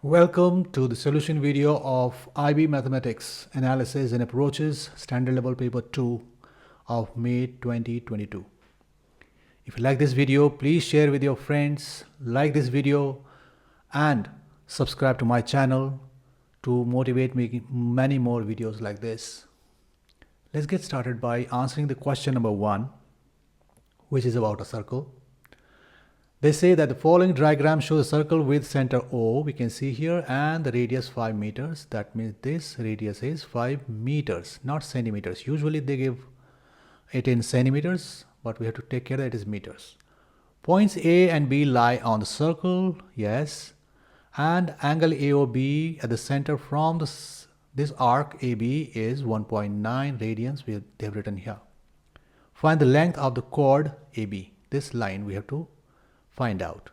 Welcome to the solution video of IB Mathematics Analysis and Approaches Standard Level Paper 2 of May 2022. If you like this video, please share with your friends, like this video and subscribe to my channel to motivate making many more videos like this. Let's get started by answering the question number 1, which is about a circle. They say that the following diagram shows a circle with center O, we can see here, and the radius 5 meters. That means this radius is 5 meters, not centimeters. Usually they give it in centimeters, but we have to take care that it is meters. Points A and B lie on the circle, yes, and angle AOB at the center from this arc AB is 1.9 radians, they have written here. Find the length of the chord AB. This line we have to find out.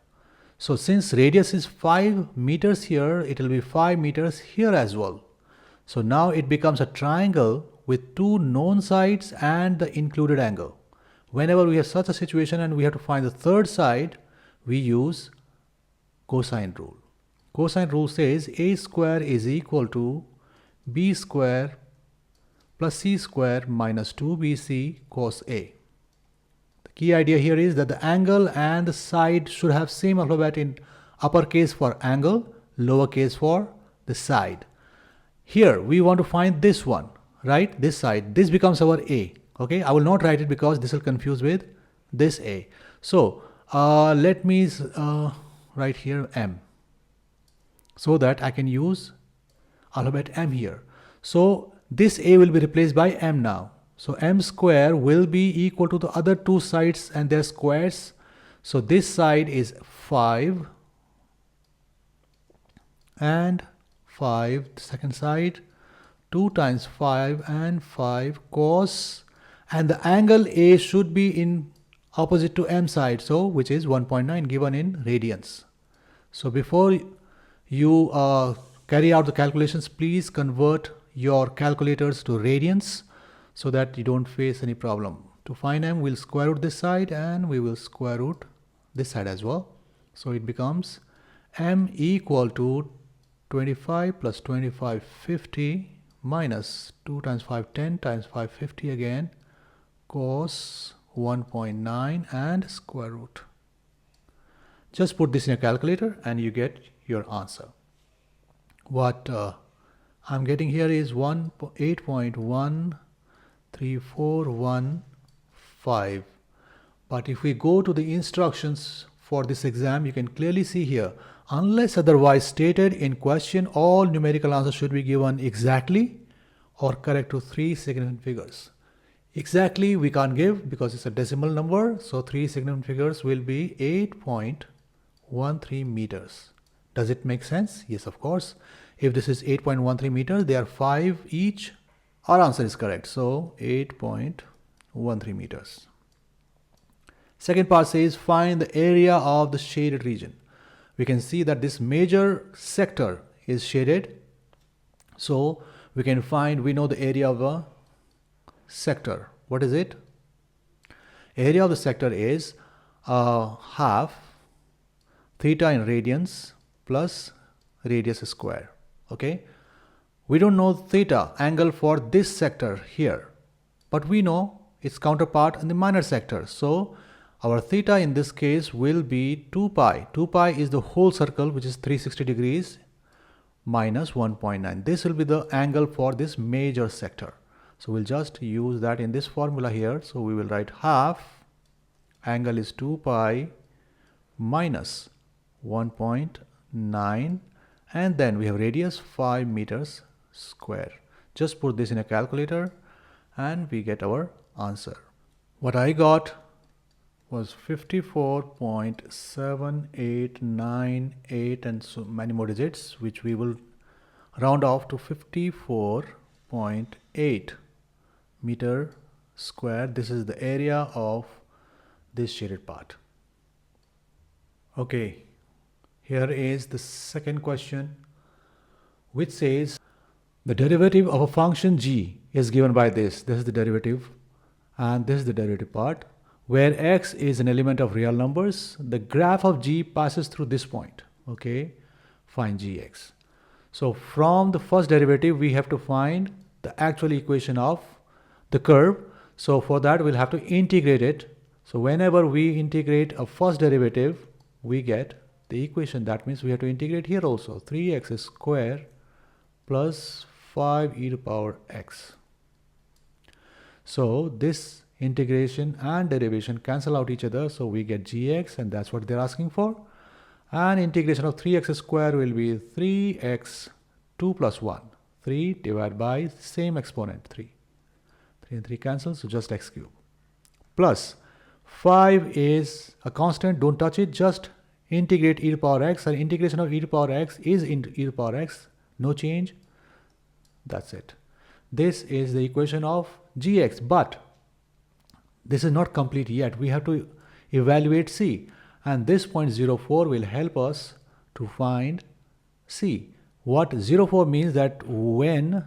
So since radius is 5 meters here, it will be 5 meters here as well. So now it becomes a triangle with two known sides and the included angle. Whenever we have such a situation and we have to find the third side, we use cosine rule. Cosine rule says a square is equal to b square plus c square minus 2bc cos A. Key idea here is that the angle and the side should have same alphabet in uppercase for angle, lowercase for the side. Here we want to find this one, right? This side. This becomes our A. Okay, I will not write it because this will confuse with this A. So let me write here M, so that I can use alphabet M here. So this A will be replaced by M now. So M square will be equal to the other two sides and their squares. So this side is 5 and 5, the second side, 2 times 5 and 5 cos, and the angle A should be in opposite to M side, so which is 1.9 given in radians. So before you carry out the calculations, please convert your calculators to radians, so that you don't face any problem. To find M, we'll square root this side and we will square root this side as well. So it becomes M equal to 25 plus 25 50 minus 2 times 5 10 times 5 50 again cos 1.9 and square root. Just put this in a calculator and you get your answer. What I'm getting here is 8.13415. But if we go to the instructions for this exam, you can clearly see here, unless otherwise stated in question, all numerical answers should be given exactly or correct to 3 significant figures. Exactly we can't give because it's a decimal number, so 3 significant figures will be 8.13 meters. Does it make sense? Yes, of course. If this is 8.13 meters, they are 5 each. Our answer is correct. So 8.13 meters. Second part says find the area of the shaded region. We can see that this major sector is shaded. So we can find, we know the area of a sector. What is it? Area of the sector is half theta in radians plus radius square. Okay. We don't know theta, angle for this sector here, but we know its counterpart in the minor sector. So our theta in this case will be 2 pi. 2 pi is the whole circle, which is 360 degrees minus 1.9. This will be the angle for this major sector. So we'll just use that in this formula here. So we will write half, angle is 2 pi minus 1.9, and then we have radius 5 meters square. Just put this in a calculator and we get our answer. What I got was 54.7898 and so many more digits, which we will round off to 54.8 meter square. This is the area of this shaded part. Okay, here is the second question, which says the derivative of a function g is given by this. This is the derivative and this is the derivative part. Where x is an element of real numbers, the graph of g passes through this point. Okay, find gx. So from the first derivative, we have to find the actual equation of the curve. So for that, we'll have to integrate it. So whenever we integrate a first derivative, we get the equation. That means we have to integrate here also. 3x square plus 5e to power x. So this integration and derivation cancel out each other. So we get gx, and that's what they're asking for. And integration of 3x square will be 3x 2 plus 1. 3 divided by same exponent 3. 3 and 3 cancel, so just x cube. Plus 5 is a constant, don't touch it, just integrate e to power x, and integration of e to power x is into e to power x, no change. That's it. This is the equation of gx, but this is not complete yet. We have to evaluate c, and this point 0,4 will help us to find c. What 0,4 means that when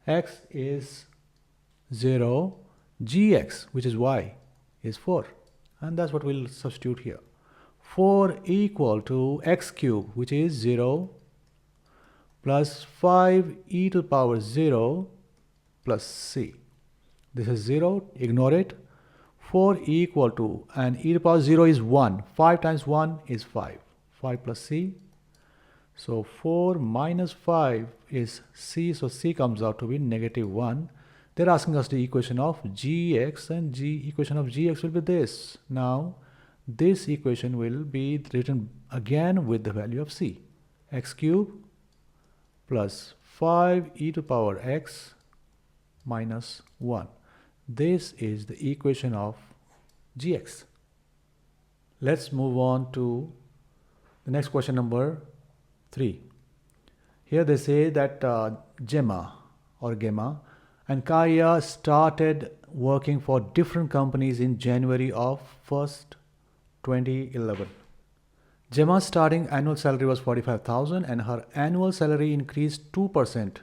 x is 0, gx, which is y, is 4, and that's what we'll substitute here. 4 equal to x cube, which is 0, plus 5e to the power 0 plus c. This is 0, ignore it. 4 equal to, and e to the power 0 is 1. 5 times 1 is 5. 5 plus c. So 4 minus 5 is c, so c comes out to be -1. They're asking us the equation of gx, and equation of gx will be this. Now this equation will be written again with the value of c. X cube plus 5e to the power x minus 1. This is the equation of gx. Let's move on to the next question, number 3. Here they say that Gemma and Kaya started working for different companies in January of 1st, 2011. Gemma's starting annual salary was 45,000, and her annual salary increased 2%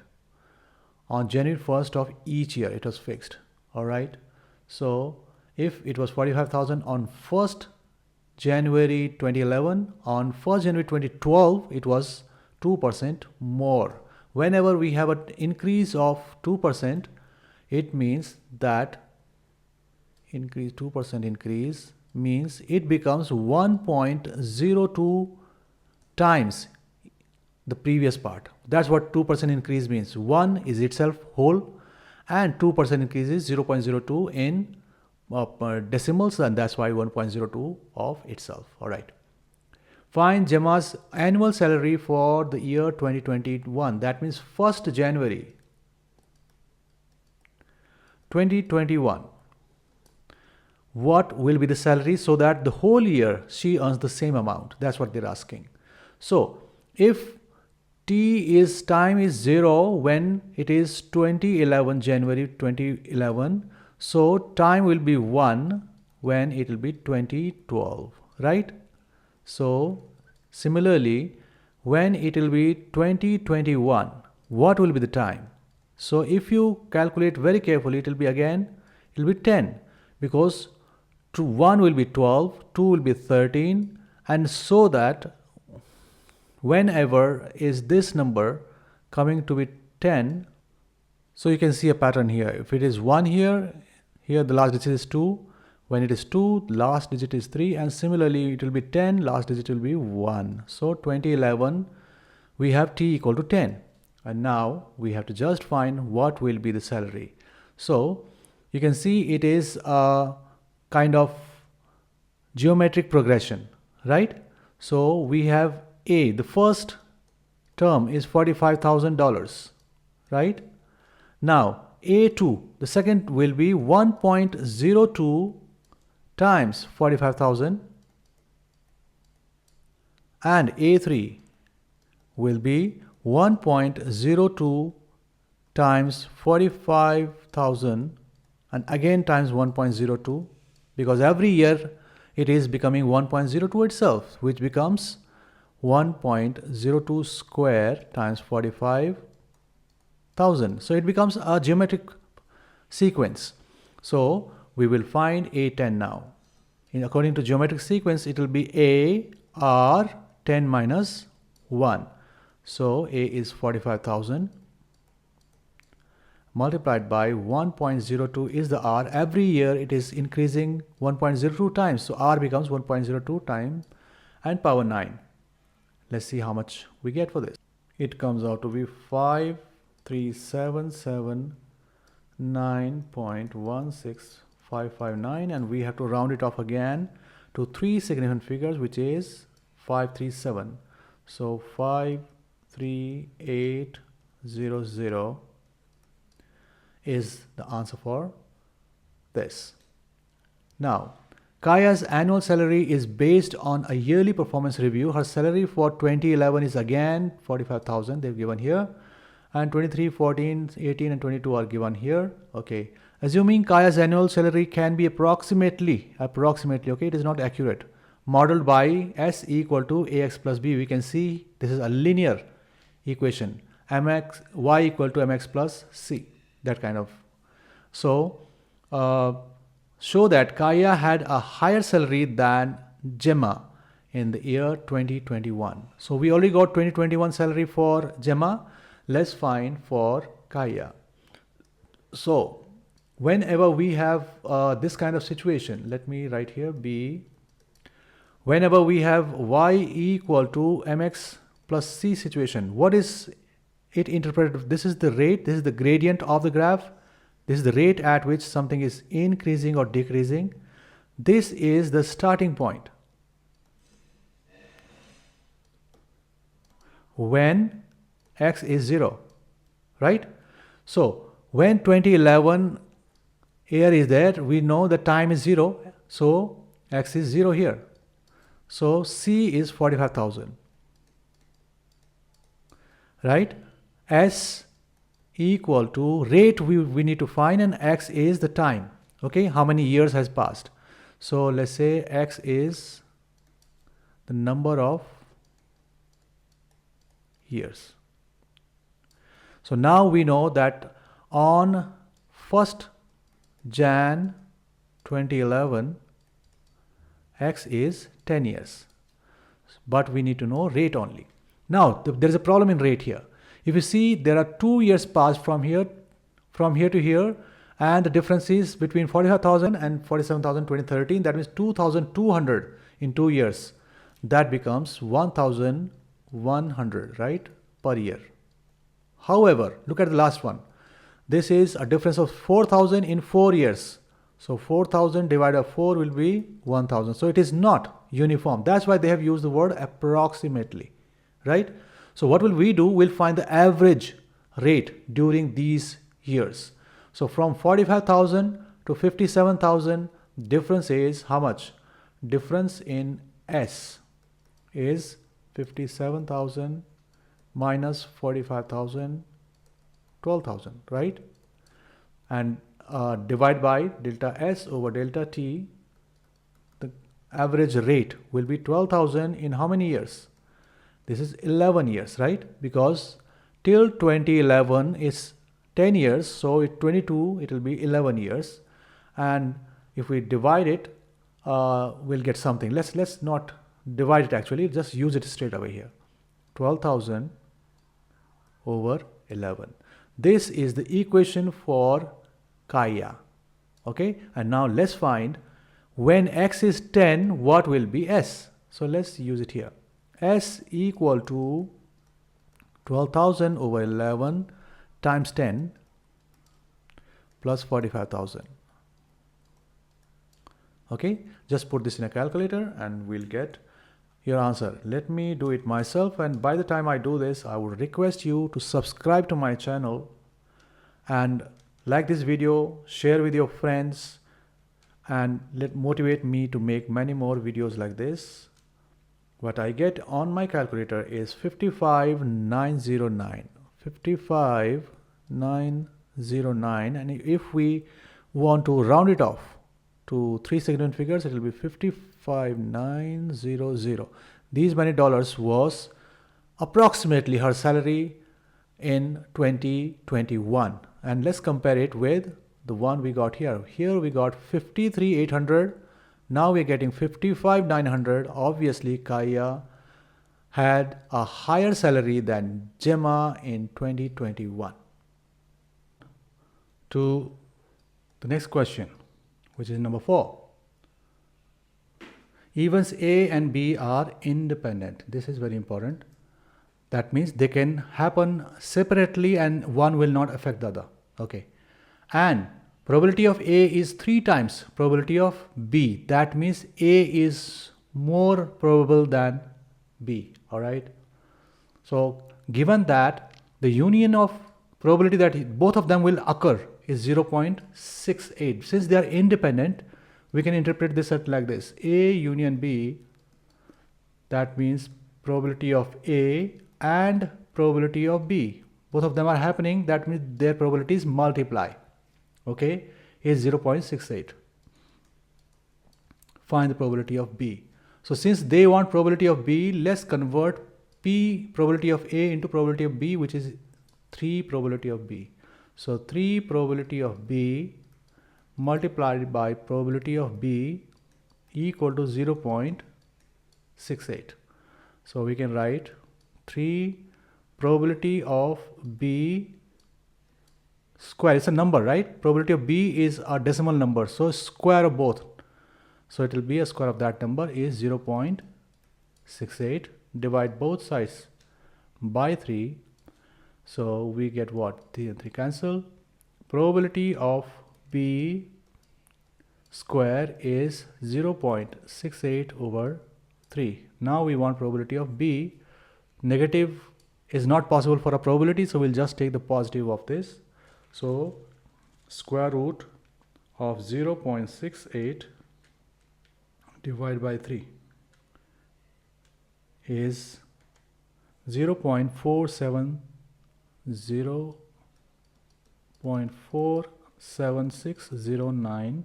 on January 1st of each year. It was fixed. All right. So if it was 45,000 on 1st January 2011, on 1st January 2012, it was 2% more. Whenever we have an increase of 2%, it means that 2% increase means it becomes 1.02 times the previous part. That's what 2% increase means. 1 is itself whole, and 2% increase is 0.02 in decimals, and that's why 1.02 of itself. All right. Find Gemma's annual salary for the year 2021. That means 1st January 2021. What will be the salary so that the whole year she earns the same amount? That's what they're asking. So if time is 0 when it is 2011, January 2011, so time will be 1 when it will be 2012, right? So similarly, when it will be 2021, what will be the time? So if you calculate very carefully, it will be 10, because 1 will be 12, 2 will be 13, and so that whenever is this number coming to be 10, so you can see a pattern here. If it is 1 here the last digit is 2. When it is 2, the last digit is 3, and similarly it will be 10, last digit will be 1. So 2011, we have t equal to 10, and now we have to just find what will be the salary. So you can see it is a kind of geometric progression, right? So we have A, the first term is $45,000, right? Now A2, the second will be 1.02 times 45,000, and A3 will be 1.02 times 45,000, and again times 1.02, because every year it is becoming 1.02 itself, which becomes 1.02 square times 45,000. So it becomes a geometric sequence. So we will find A10 now. According to geometric sequence, it will be A R 10 minus 1. So A is 45,000 multiplied by 1.02 is the R. Every year it is increasing 1.02 times. So R becomes 1.02 times and power 9. Let's see how much we get for this. It comes out to be 53779.16559, and we have to round it off again to 3 significant figures, which is 537. So 53800 is the answer for this. Now, Kaya's annual salary is based on a yearly performance review. Her salary for 2011 is again 45,000 they've given here, and 23, 14, 18 and 22 are given here. Okay, assuming Kaya's annual salary can be approximately, okay, it is not accurate, modeled by S equal to AX plus B. We can see this is a linear equation, mx y equal to mx plus c, that kind of. So show that Kaya had a higher salary than Gemma in the year 2021. So we already got 2021 salary for Gemma. Let's find for Kaya. So whenever we have this kind of situation, let me write here B. Whenever we have y equal to mx plus c situation, what is it interpreted? This is the rate, this is the gradient of the graph. This is the rate at which something is increasing or decreasing. This is the starting point. When x is 0, right? So when 2011 year is there, we know the time is 0. So x is 0 here. So C is 45,000, right? S equal to rate we need to find, and x is the time. Okay, how many years has passed? So let's say x is the number of years. So now we know that on 1st Jan 2011 x is 10 years, but we need to know rate only. Now there is a problem in rate here. If you see, there are 2 years passed from here to here, and the difference is between 45,000 and 47,000 2013. That means 2,200 in 2 years. That becomes 1,100, right, per year. However, look at the last one. This is a difference of 4,000 in 4 years. So 4,000 divided by 4 will be 1,000. So it is not uniform. That's why they have used the word approximately, right? So what will we do? We'll find the average rate during these years. So from 45,000 to 57,000, difference is how much? Difference in S is 57,000 minus 45,000, 12,000, right? And divide by delta S over delta T, the average rate will be 12,000 in how many years? This is 11 years, right? Because till 2011 is 10 years, so at 22 it will be 11 years. And if we divide it, we'll get something. Let's not divide it actually, just use it straight away here. 12,000 over 11. This is the equation for Kaya. Okay, and now let's find when x is 10, what will be S? So let's use it here. S equal to 12,000 over 11 times 10 plus 45,000. Okay, just put this in a calculator and we'll get your answer. Let me do it myself, and by the time I do this, I would request you to subscribe to my channel and like this video, share with your friends, and motivate me to make many more videos like this. What I get on my calculator is 55,909. 55,909, and if we want to round it off to 3 significant figures, it will be 55,900. These many dollars was approximately her salary in 2021. And let's compare it with the one we got here. Here we got 53,800. Now we're getting 55,900. Obviously, Kaya had a higher salary than Gemma in 2021? To the next question, which is number 4. Evens A and B are independent. This is very important. That means they can happen separately and one will not affect the other. Okay. And probability of A is 3 times probability of B. That means A is more probable than B. Alright. So given that the union of probability that both of them will occur is 0.68. Since they are independent, we can interpret this like this. A union B, that means probability of A and probability of B. Both of them are happening, that means their probabilities multiply. Okay, is 0.68. Find the probability of B. So since they want probability of B, let's convert P probability of A into probability of B, which is 3 probability of B. So 3 probability of B multiplied by probability of B equal to 0.68. So we can write 3 probability of B square. It's a number, right? Probability of B is a decimal number, so square of both. So it will be a square of that number is 0.68. Divide both sides by 3. So we get what? 3 and 3 cancel. Probability of B square is 0.68 over 3. Now we want probability of B. Negative is not possible for a probability, so we'll just take the positive of this. So square root of 0.68 divided by 3 is 0.7609.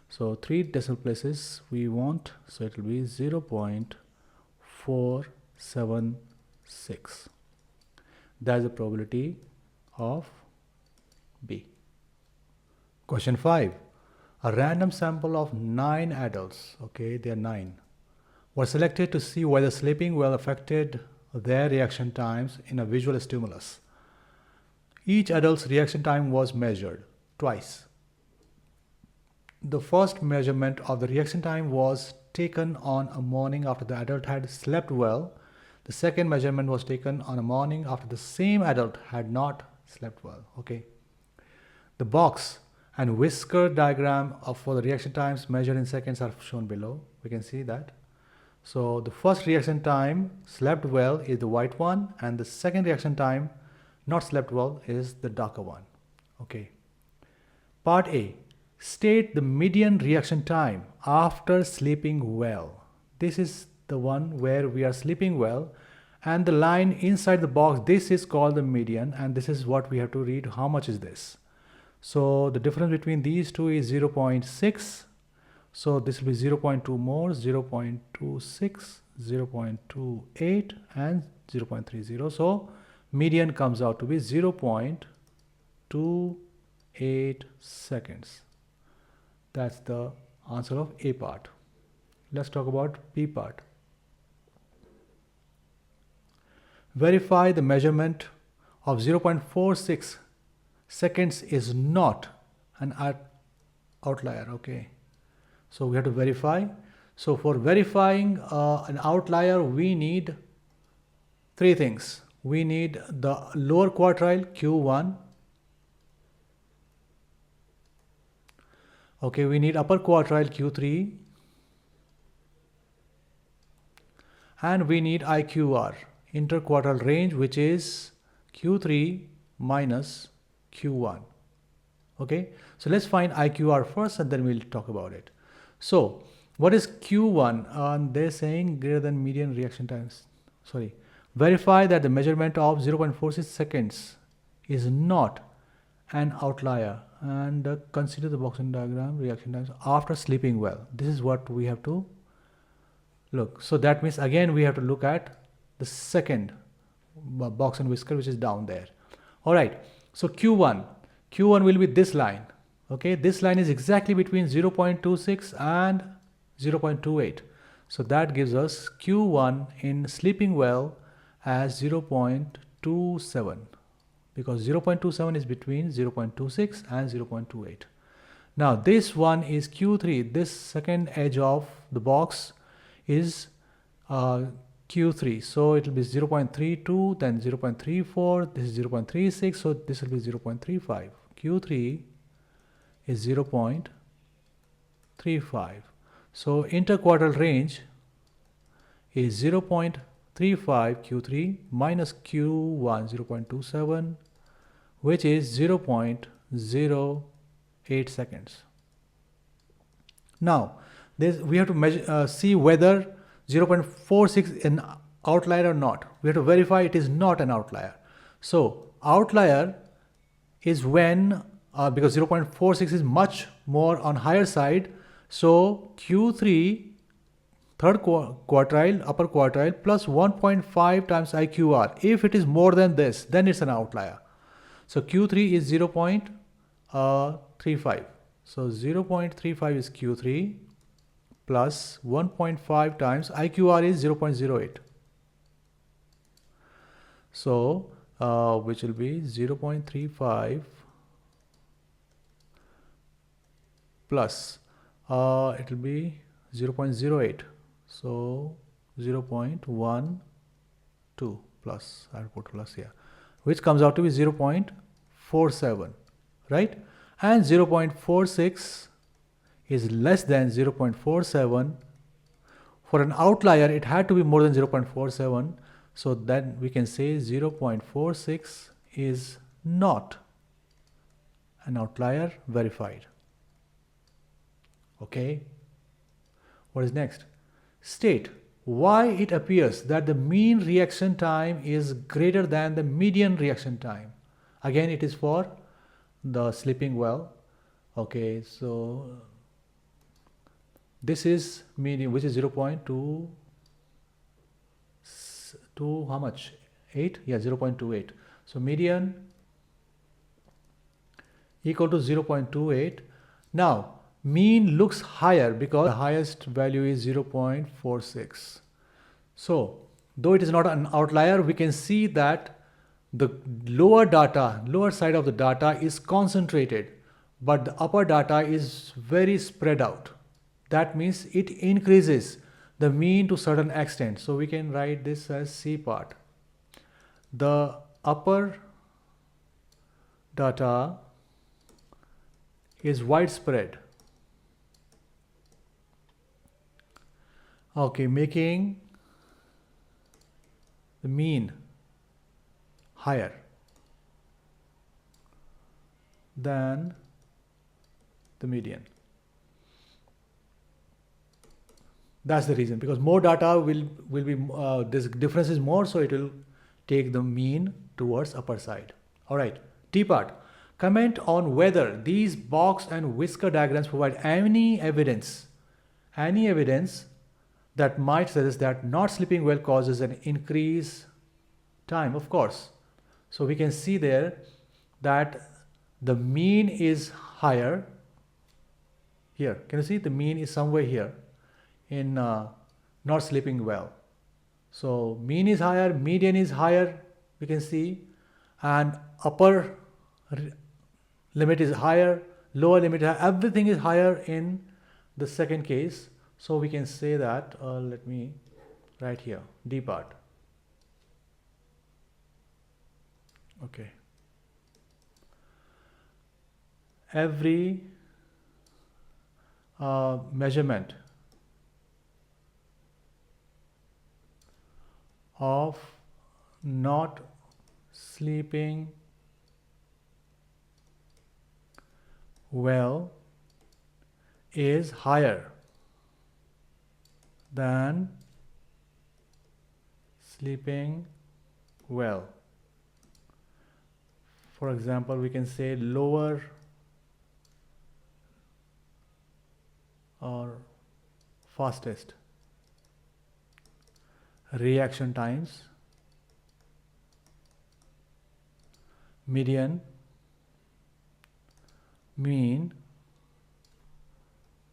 So 3 decimal places we want, so it will be 0.476. That is the probability of B. Question 5. A random sample of 9 adults, okay, they are 9, were selected to see whether sleeping well affected their reaction times in a visual stimulus. Each adult's reaction time was measured twice. The first measurement of the reaction time was taken on a morning after the adult had slept well. The second measurement was taken on a morning after the same adult had not slept well. Okay. The box and whisker diagram for the reaction times measured in seconds are shown below. We can see that. So the first reaction time slept well is the white one, and the second reaction time not slept well is the darker one. Okay. Part A. State the median reaction time after sleeping well. This is the one where we are sleeping well, and the line inside the box, this is called the median, and this is what we have to read. How much is this? So the difference between these two is 0.6. So this will be 0.2 more, 0.26, 0.28 and 0.30. So median comes out to be 0.28 seconds. That's the answer of A part. Let's talk about B part. Verify the measurement of 0.46 seconds is not an outlier. Okay. So we have to verify. So for verifying an outlier, we need 3 things. We need the lower quartile Q1. Okay, we need upper quartile Q3. And we need IQR, interquartile range, which is Q3 minus Q1. Okay, so let's find IQR first and then we'll talk about it. So what is Q1? They're saying greater than median reaction times. Sorry. Verify that the measurement of 0.46 seconds is not an outlier, and consider the box and diagram reaction times after sleeping well. This is what we have to look. So that means again we have to look at the second box and whisker, which is down there. All right. So Q1 will be this line. Okay, this line is exactly between 0.26 and 0.28. So that gives us Q1 in sleeping well as 0.27, because 0.27 is between 0.26 and 0.28. Now this one is Q3. This second edge of the box is Q3. So it will be 0.32, then 0.34, this is 0.36, so this will be 0.35. Q3 is 0.35. So interquartile range is 0.35 Q3 minus Q1 0.27, which is 0.08 seconds. Now we have to measure, see whether 0.46 is an outlier or not. We have to verify it is not an outlier. So outlier is when because 0.46 is much more on higher side, so Q3 third quartile, upper quartile plus 1.5 times IQR. If it is more than this, then it's an outlier. So Q3 is 0.35. So 0.35 is Q3 plus 1.5 times IQR is 0.08. So which will be 0.35 plus it will be 0.08. So 0.12 plus, I'll put plus here, which comes out to be 0.47, right? And 0.46 is less than 0.47. For an outlier, it had to be more than 0.47. So then we can say 0.46 is not an outlier, verified. Okay. What is next? State why it appears that the mean reaction time is greater than the median reaction time. Again, it is for the sleeping well. Okay, so this is median, which is 0.2, how much? 8? Yeah, 0.28. So median equal to 0.28. Now mean looks higher because the highest value is 0.46. So though it is not an outlier, we can see that the lower side of the data is concentrated, but the upper data is very spread out. That means it increases the mean to certain extent. So we can write this as C part. The upper data is widespread. Okay, making the mean higher than the median. That's the reason, because more data will be, this difference is more, so it will take the mean towards upper side. All right, D part. Comment on whether these box and whisker diagrams provide any evidence that might suggest that not sleeping well causes an increased time. Of course. So we can see there that the mean is higher here. Can you see the mean is somewhere here in not sleeping well. So mean is higher, median is higher, we can see, and upper limit is higher, lower limit, everything is higher in the second case. So we can say that, let me write here, D part. Okay. Every measurement of not sleeping well is higher than sleeping well. For example, we can say lower or fastest reaction times, median, mean,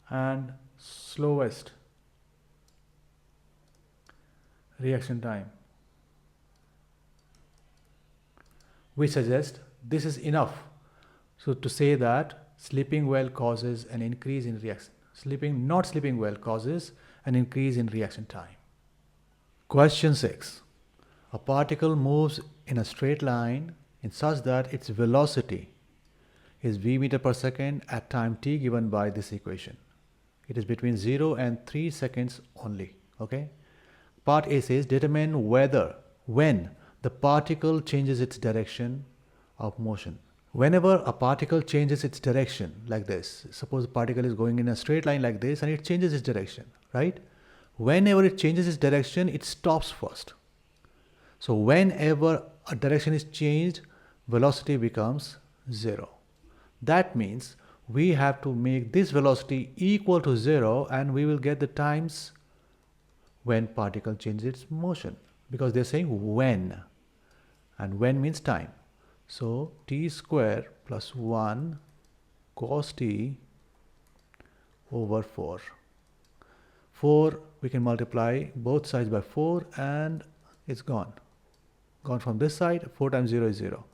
and slowest reaction time. We suggest this is enough. So to say that sleeping well causes an increase in reaction. Not sleeping well causes an increase in reaction time. Question 6. A particle moves in a straight line in such that its velocity is v meter per second at time t given by this equation. It is between 0 and 3 seconds only. Okay. Part A says determine when the particle changes its direction of motion. Whenever a particle changes its direction like this, suppose the particle is going in a straight line like this and it changes its direction, right? Whenever it changes its direction, it stops first. So whenever a direction is changed, velocity becomes 0. That means we have to make this velocity equal to 0 and we will get the times when particle changes its motion, because they're saying when, and when means time. So t square plus 1 cos t over 4. 4 we can multiply both sides by 4 and it's gone. Gone from this side, 4 times 0 is 0.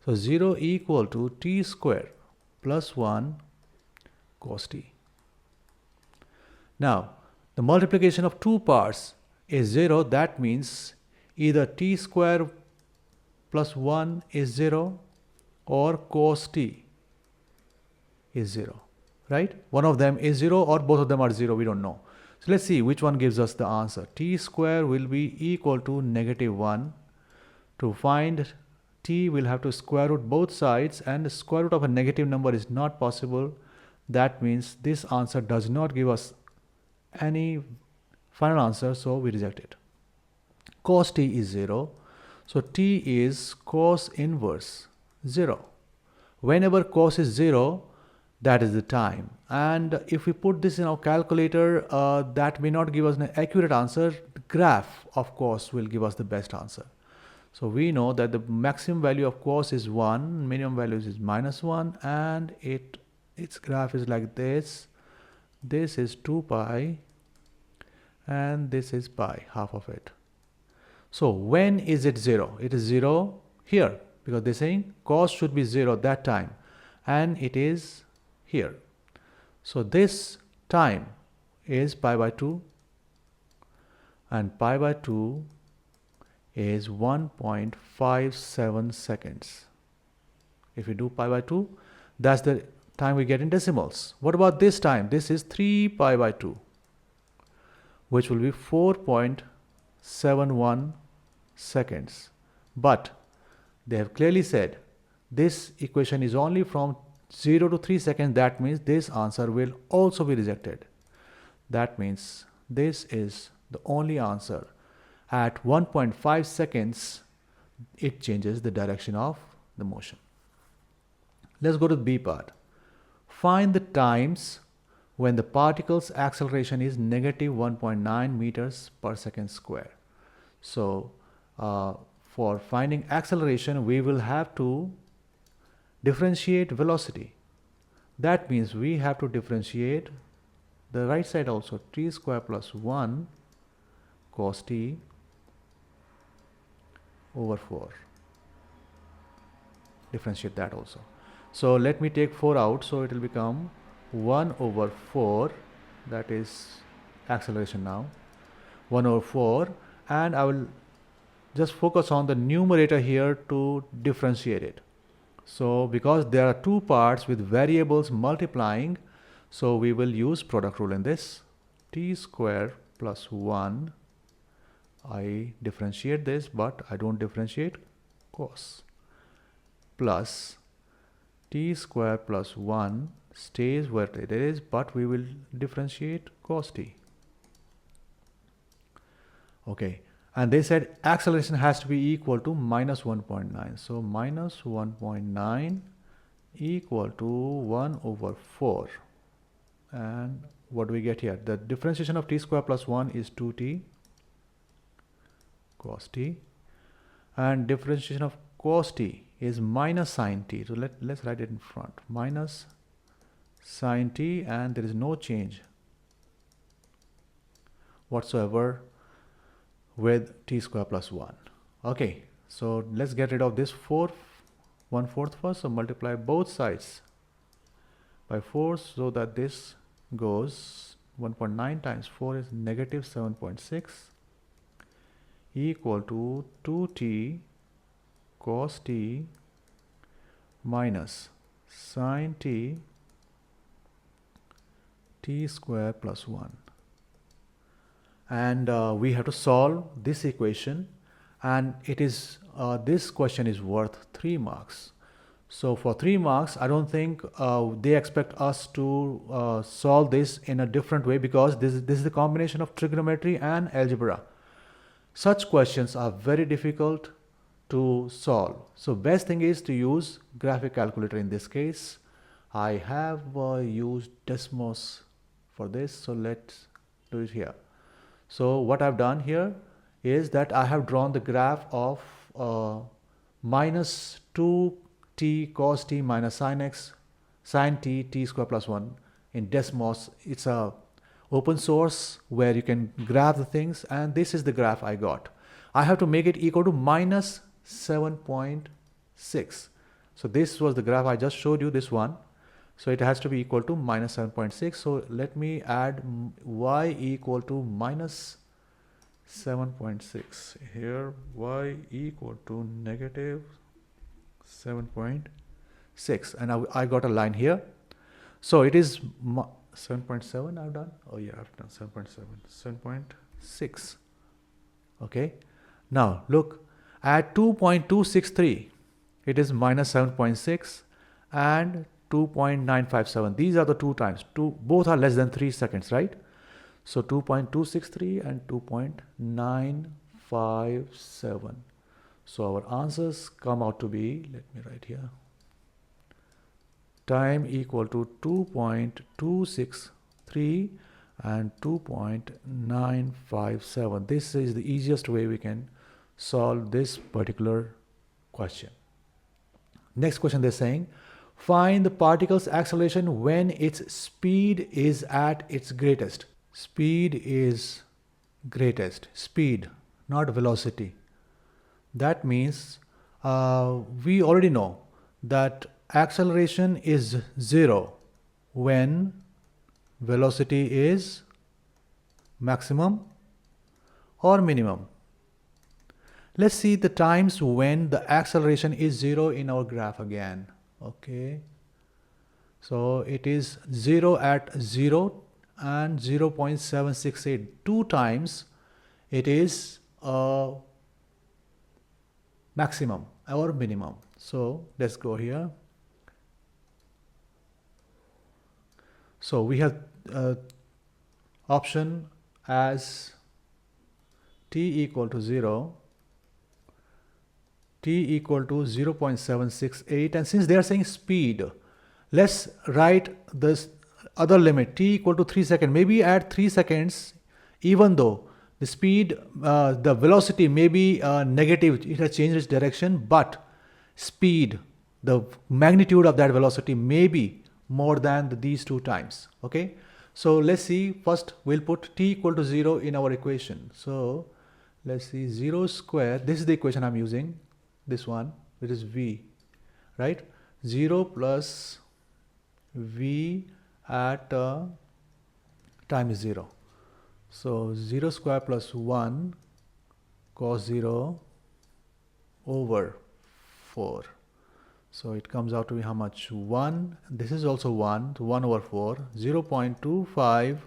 So 0 equal to t square plus 1 cos t. Now the multiplication of two parts is 0. That means either t square plus 1 is 0 or cos t is 0, right? One of them is 0 or both of them are 0, we don't know. So let's see which one gives us the answer. T square will be equal to negative 1. To find t, we'll have to square root both sides, and the square root of a negative number is not possible. That means this answer does not give us any final answer, so we reject it. Cos t is 0. So t is cos inverse 0. Whenever cos is 0, that is the time. And if we put this in our calculator, that may not give us an accurate answer. The graph of cos will give us the best answer. So we know that the maximum value of cos is 1, minimum value is minus 1, and its graph is like this. This is 2 pi and this is pi, half of it. So when is it 0? It is 0 here, because they're saying cos should be 0 that time, and it is here. So this time is pi by 2, and pi by 2 is 1.57 seconds. If we do pi by 2, that's the time we get in decimals. What about this time? This is 3 pi by 2, which will be 4.71 seconds. But they have clearly said this equation is only from 0 to 3 seconds. That means this answer will also be rejected. That means this is the only answer. At 1.5 seconds, it changes the direction of the motion. Let's go to the B part. Find the times when the particle's acceleration is negative 1.9 meters per second square. So for finding acceleration, we will have to differentiate velocity. That means we have to differentiate the right side also. T square plus 1 cos t over 4. Differentiate that also. So let me take 4 out. So it will become 1 over 4. That is acceleration now. 1 over 4. And I will just focus on the numerator here to differentiate it. So because there are two parts with variables multiplying, so we will use product rule in this. T square plus 1. I differentiate this, but I don't differentiate cos. Plus t square plus 1 stays where it is, but we will differentiate cos t. Okay. And they said acceleration has to be equal to minus 1.9. So minus 1.9 equal to 1 over 4. And what do we get here? The differentiation of t square plus 1 is 2t cos t. And differentiation of cos t is minus sine t. So let's write it in front. Minus sine t, and there is no change whatsoever with t square plus 1. Okay, so let's get rid of this 1/4 first. So multiply both sides by 4 so that this goes 1.9 times 4 is negative 7.6 equal to 2t cos t minus sine t square plus 1. And we have to solve this equation, and it is this question is worth 3 marks. So for 3 marks, I don't think they expect us to solve this in a different way, because this is the combination of trigonometry and algebra. Such questions are very difficult to solve. So best thing is to use graphic calculator in this case. I have used Desmos for this, so let's do it here. So what I've done here is that I have drawn the graph of minus 2t cos t minus sine t square plus 1 in Desmos. It's a open source where you can graph the things, and this is the graph I got. I have to make it equal to minus 7.6. So this was the graph I just showed you, this one. So it has to be equal to minus 7.6. So let me add y equal to minus 7.6. Here y equal to negative 7.6. And I got a line here. So it is 7.7 I've done. Oh yeah, I've done 7.6. Okay. Now look, at 2.263, it is minus 7.6 and 2.957. These are the two times. Both are less than 3 seconds, right? So 2.263 and 2.957. So our answers come out to be, let me write here, time equal to 2.263 and 2.957. This is the easiest way we can solve this particular question. Next question, they're saying, find the particle's acceleration when its speed is at its greatest. Speed is greatest. Speed, not velocity. That means we already know that acceleration is 0 when velocity is maximum or minimum. Let's see the times when the acceleration is 0 in our graph again. Okay. So it is 0 at 0 and 0.768. 2 times it is maximum or minimum. So let's go here. So we have option as t equal to 0, t equal to 0.768, and since they are saying speed, let's write this other limit, t equal to 3 seconds. Maybe at 3 seconds, even though the speed, the velocity may be negative, it has changed its direction, but speed, the magnitude of that velocity may be more than these 2 times. Okay, so let's see. First we'll put t equal to 0 in our equation. So let's see, 0 square, this is the equation I'm using, this one, which is v, right? 0 plus v at time is 0. So 0 square plus 1 cos 0 over 4. So it comes out to be how much? 1. This is also 1. So 1 over 4. 0.25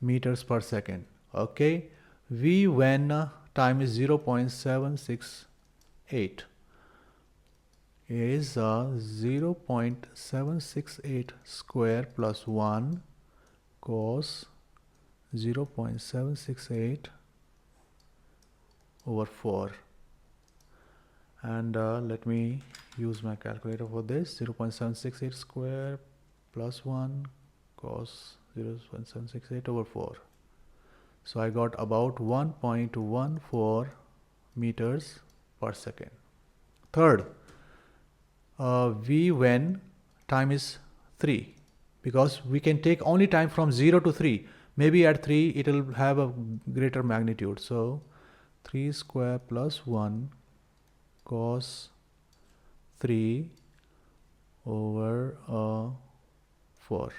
meters per second. Okay. V when time is 0.768 is 0.768 square plus 1 cos 0.768 over 4. And let me use my calculator for this. 0.768 square plus 1 cos 0.768 over 4. So I got about 1.14 meters per second. Third, v when time is 3, because we can take only time from 0 to 3. Maybe at 3 it will have a greater magnitude. So 3 square plus 1 cos 3 over 4.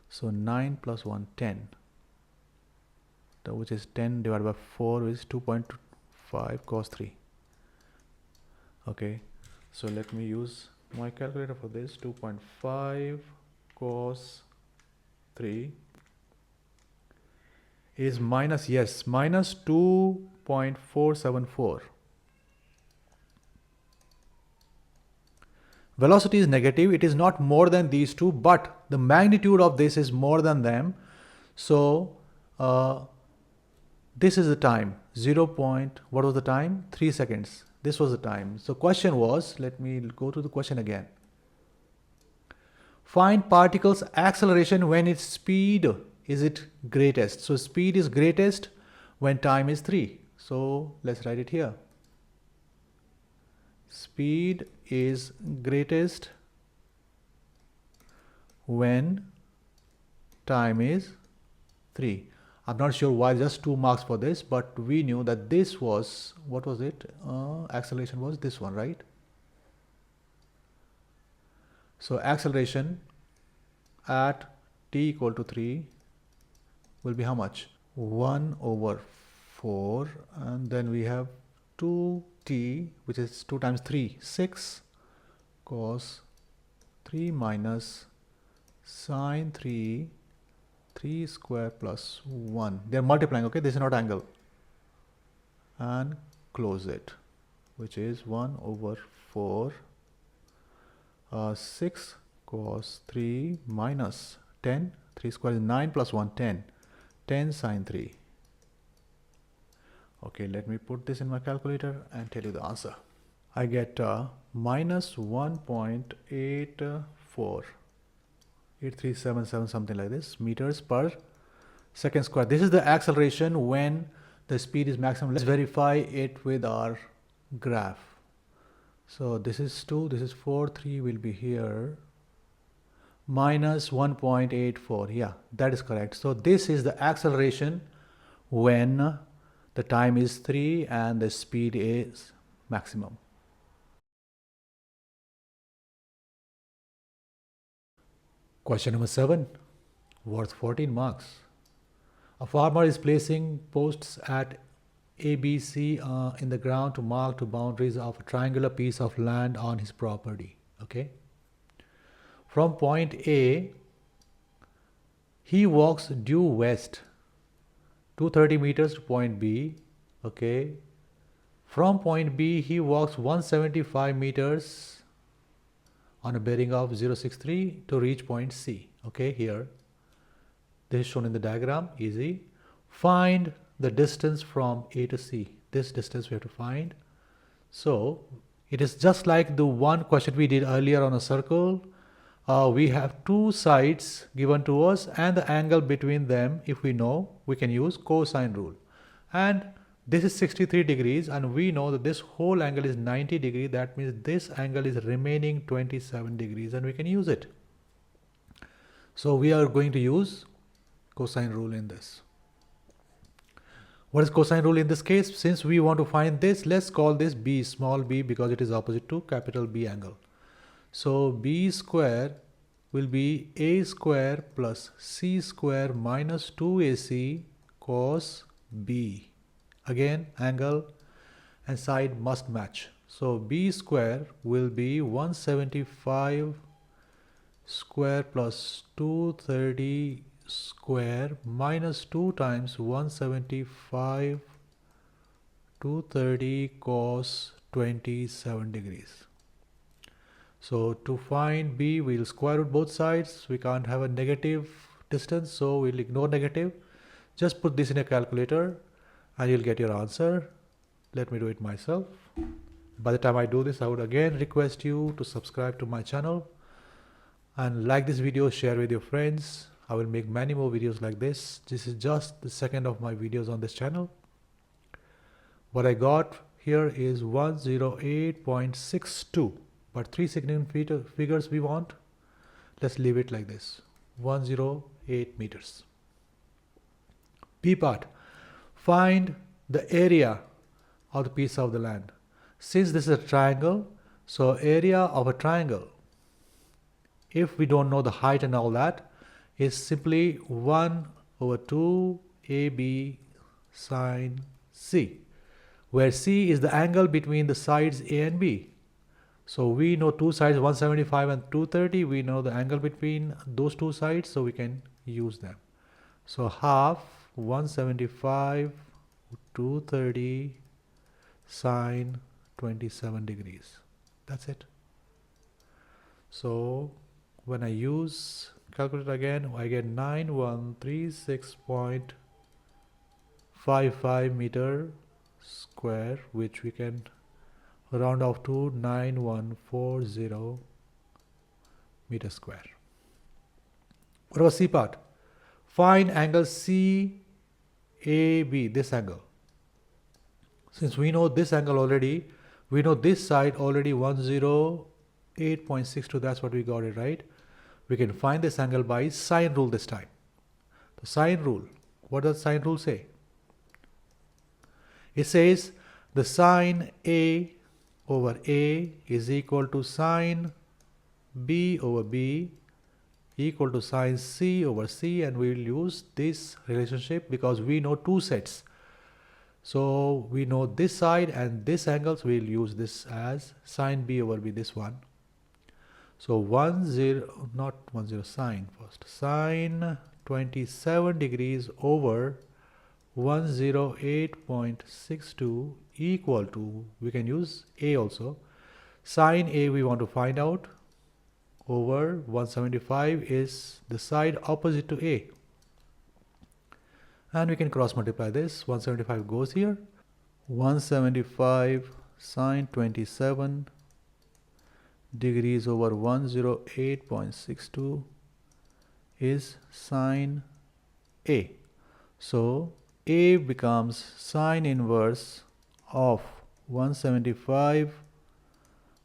So 9 plus 1, 10. Which is 10 divided by 4 is 2.5 cos 3. Okay, so let me use my calculator for this. 2.5 cos 3 is minus 2.474. Velocity is negative. It is not more than these two, but the magnitude of this is more than them. So this is the time. What was the time? 3 seconds. This was the time. So question was, let me go to the question again. Find particle's acceleration when its speed is it greatest. So speed is greatest when time is 3. So let's write it here. Speed is greatest when time is 3. I'm not sure why just 2 marks for this, but we knew that this was, what was it? Acceleration was this one, right? So acceleration at t equal to 3 will be how much? 1 over 4, and then we have 2t, which is 2 times 3, 6 cos 3 minus sine 3 square plus 1. They are multiplying, okay? This is not angle. And close it, which is 1 over 4, 6 cos 3 minus 10. 3 square is 9 plus 1, 10. 10 sine 3. Okay, let me put this in my calculator and tell you the answer. I get minus 1.84. 8377, something like this, meters per second square. This is the acceleration when the speed is maximum. Let's verify it with our graph. So this is 2, this is 4, 3 will be here. Minus 1.84. Yeah, that is correct. So this is the acceleration when the time is 3 and the speed is maximum. Question number 7, worth 14 marks. A farmer is placing posts at ABC in the ground to mark the boundaries of a triangular piece of land on his property. Okay. From point A, he walks due west 230 meters to point B. Okay. From point B, he walks 175 meters on a bearing of 063 to reach point C. Okay, here. This is shown in the diagram, easy. Find the distance from A to C. This distance we have to find. So, it is just like the one question we did earlier on a circle. We have two sides given to us and the angle between them, if we know, we can use cosine rule. And this is 63 degrees and we know that this whole angle is 90 degrees. That means this angle is remaining 27 degrees and we can use it. So we are going to use cosine rule in this. What is cosine rule in this case? Since we want to find this, let's call this B, small b, because it is opposite to capital B angle. So B square will be A square plus C square minus 2AC cos B. Again, angle and side must match. So B square will be 175 square plus 230 square minus 2 times 175 230 cos 27 degrees. So to find B, we'll square root both sides. We can't have a negative distance, so we'll ignore negative. Just put this in a calculator and you'll get your answer. Let me do it myself. By the time I do this, I would again request you to subscribe to my channel and like this video, share with your friends. I will make many more videos like this. This is just the second of my videos on this channel. What I got here is 108.62, but 3 significant figures we want. Let's leave it like this, 108 meters. B part, find the area of the piece of the land. Since this is a triangle, so area of a triangle, if we don't know the height and all that, is simply 1 over 2 AB sine C, where C is the angle between the sides A and B. So we know two sides 175 and 230. We know the angle between those two sides, so we can use them. So half 175 230 sine 27 degrees. That's it. So when I use calculator again, I get 9136.55 meter square, which we can round off to 9140 meter square. What about C part? Find angle CAB, this angle. Since we know this angle already, we know this side already 108.62, that's what we got it right. We can find this angle by sine rule this time. The sine rule, what does sine rule say? It says the sine A over A is equal to sine B over B equal to sine C over C, and we will use this relationship because we know two sets. So we know this side and this angle, so we'll use this as sine B over B, this one. So 10, sine first, sine 27 degrees over 108.62 equal to, we can use A also, sine A we want to find out, over 175 is the side opposite to A. And we can cross multiply this, 175 goes here, 175 sine 27 degrees over 108.62 is sine A. So A becomes sine inverse of 175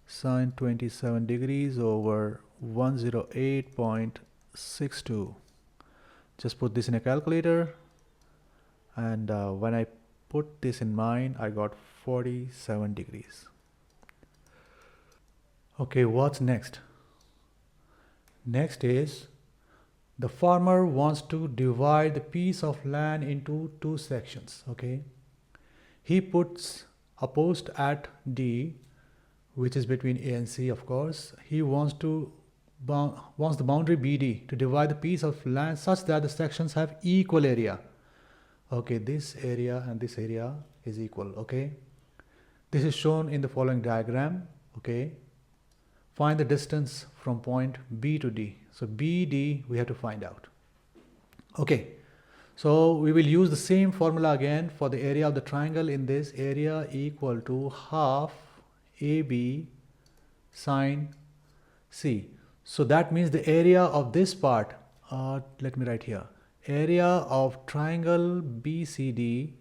sine 27 degrees over 108.62. Just put this in a calculator, and when I put this in mine, I got 47 degrees. Okay, what's next? Next is the farmer wants to divide the piece of land into two sections. Okay, he puts a post at D, which is between A and C, of course. He wants the boundary BD to divide the piece of land such that the sections have equal area. Okay, this area and this area is equal. Okay, this is shown in the following diagram. Okay, find the distance from point B to D. So BD we have to find out. Okay, so we will use the same formula again for the area of the triangle in this area equal to half AB sine C. So that means the area of this part, let me write here, area of triangle BCD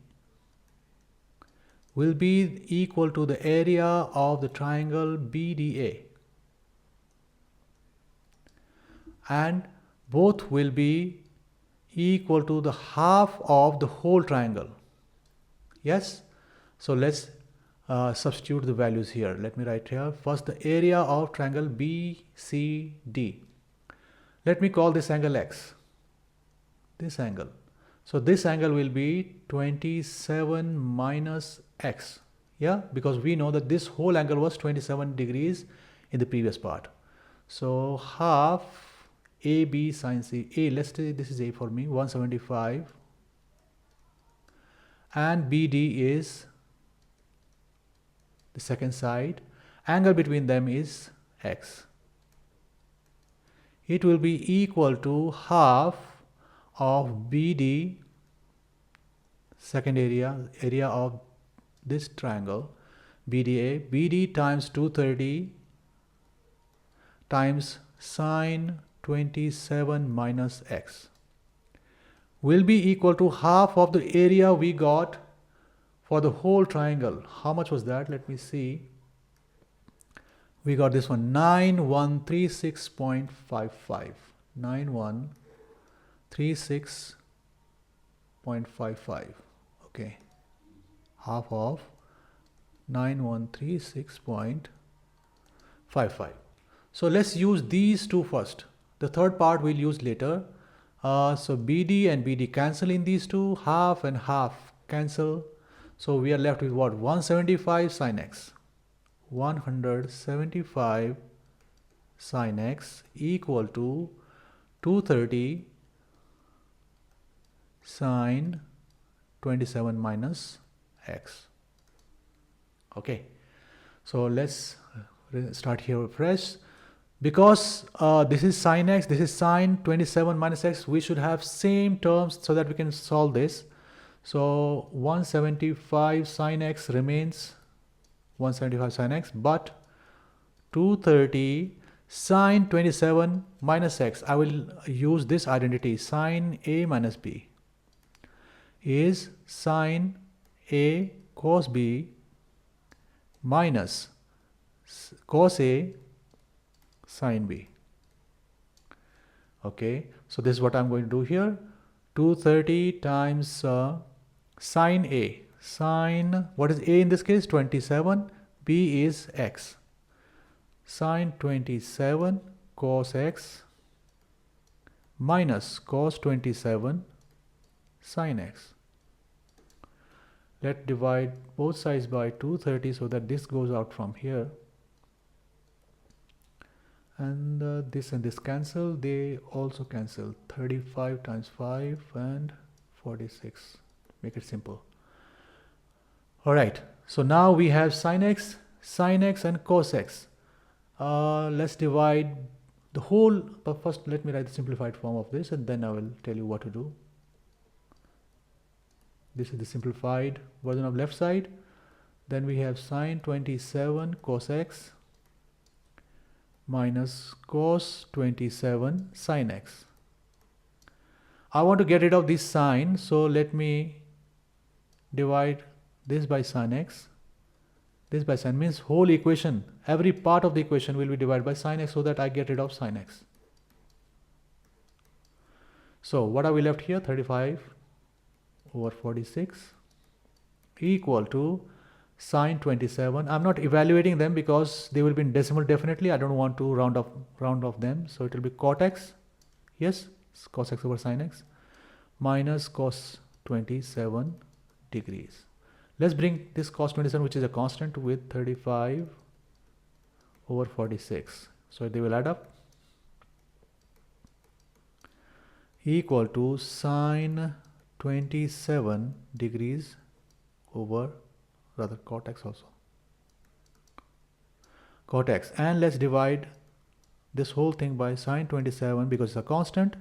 will be equal to the area of the triangle BDA, and both will be equal to the half of the whole triangle. Yes, so let's substitute the values here. Let me write here first the area of triangle BCD. Let me call this angle X, this angle. So this angle will be 27 minus X. Yeah, because we know that this whole angle was 27 degrees in the previous part. So half AB sine C. A, let's say this is A for me, 175, and BD is the second side. Angle between them is X. It will be equal to half of BD, second area of this triangle BDA, BD times 230 times sine 27 minus X will be equal to half of the area we got for the whole triangle. How much was that? Let me see. We got this one, 9136.55. 9136.55. Okay, half of 9136.55. So let's use these two first. The third part we'll use later. So BD and BD cancel in these two, half and half cancel. So we are left with what? 175 sine x. 175 sine x equal to 230 sine 27 minus x. Okay, so let's start here fresh. Because this is sine x, this is sine 27 minus x, we should have same terms so that we can solve this. So 175 sine x remains 175 sine x, but 230 sine 27 minus x, I will use this identity, sine a minus b is sine a cos b minus cos a sine b. Okay, so this is what I'm going to do here. 230 times sine a, sine, what is a in this case? 27, b is x. Sine 27 cos x minus cos 27 sine x. Let's divide both sides by 230 so that this goes out from here. And this and this cancel, they also cancel. 35 times 5 and 46. Make it simple. Alright, so now we have sine x and cos x. Let's divide the whole, but first let me write the simplified form of this and then I will tell you what to do. This is the simplified version of left side. Then we have sine 27 cos x minus cos 27 sine x. I want to get rid of this sine, so let me divide this by sine x. This by sine means whole equation, every part of the equation will be divided by sine x so that I get rid of sine x. So what are we left here? 35 over 46 equal to sine 27. I'm not evaluating them because they will be in decimal definitely. I don't want to round off them. So it will be cot x, yes, cos x over sine x minus cos 27 degrees. Let's bring this cos 27, which is a constant, with 35 over 46. So they will add up. Equal to sine 27 degrees over, rather cot x also. Cot x. And let's divide this whole thing by sine 27 because it's a constant.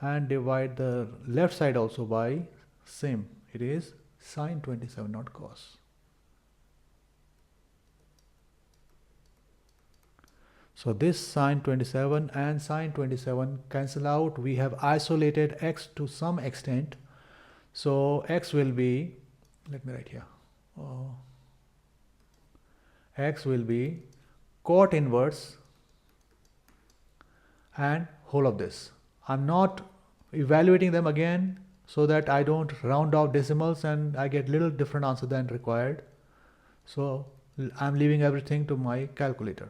And divide the left side also by same. It is sine 27, not cos. So this sine 27 and sine 27 cancel out. We have isolated x to some extent. So x will be, let me write here. X will be cot inverse and whole of this. I'm not evaluating them again so that I don't round off decimals and I get little different answer than required. So I'm leaving everything to my calculator.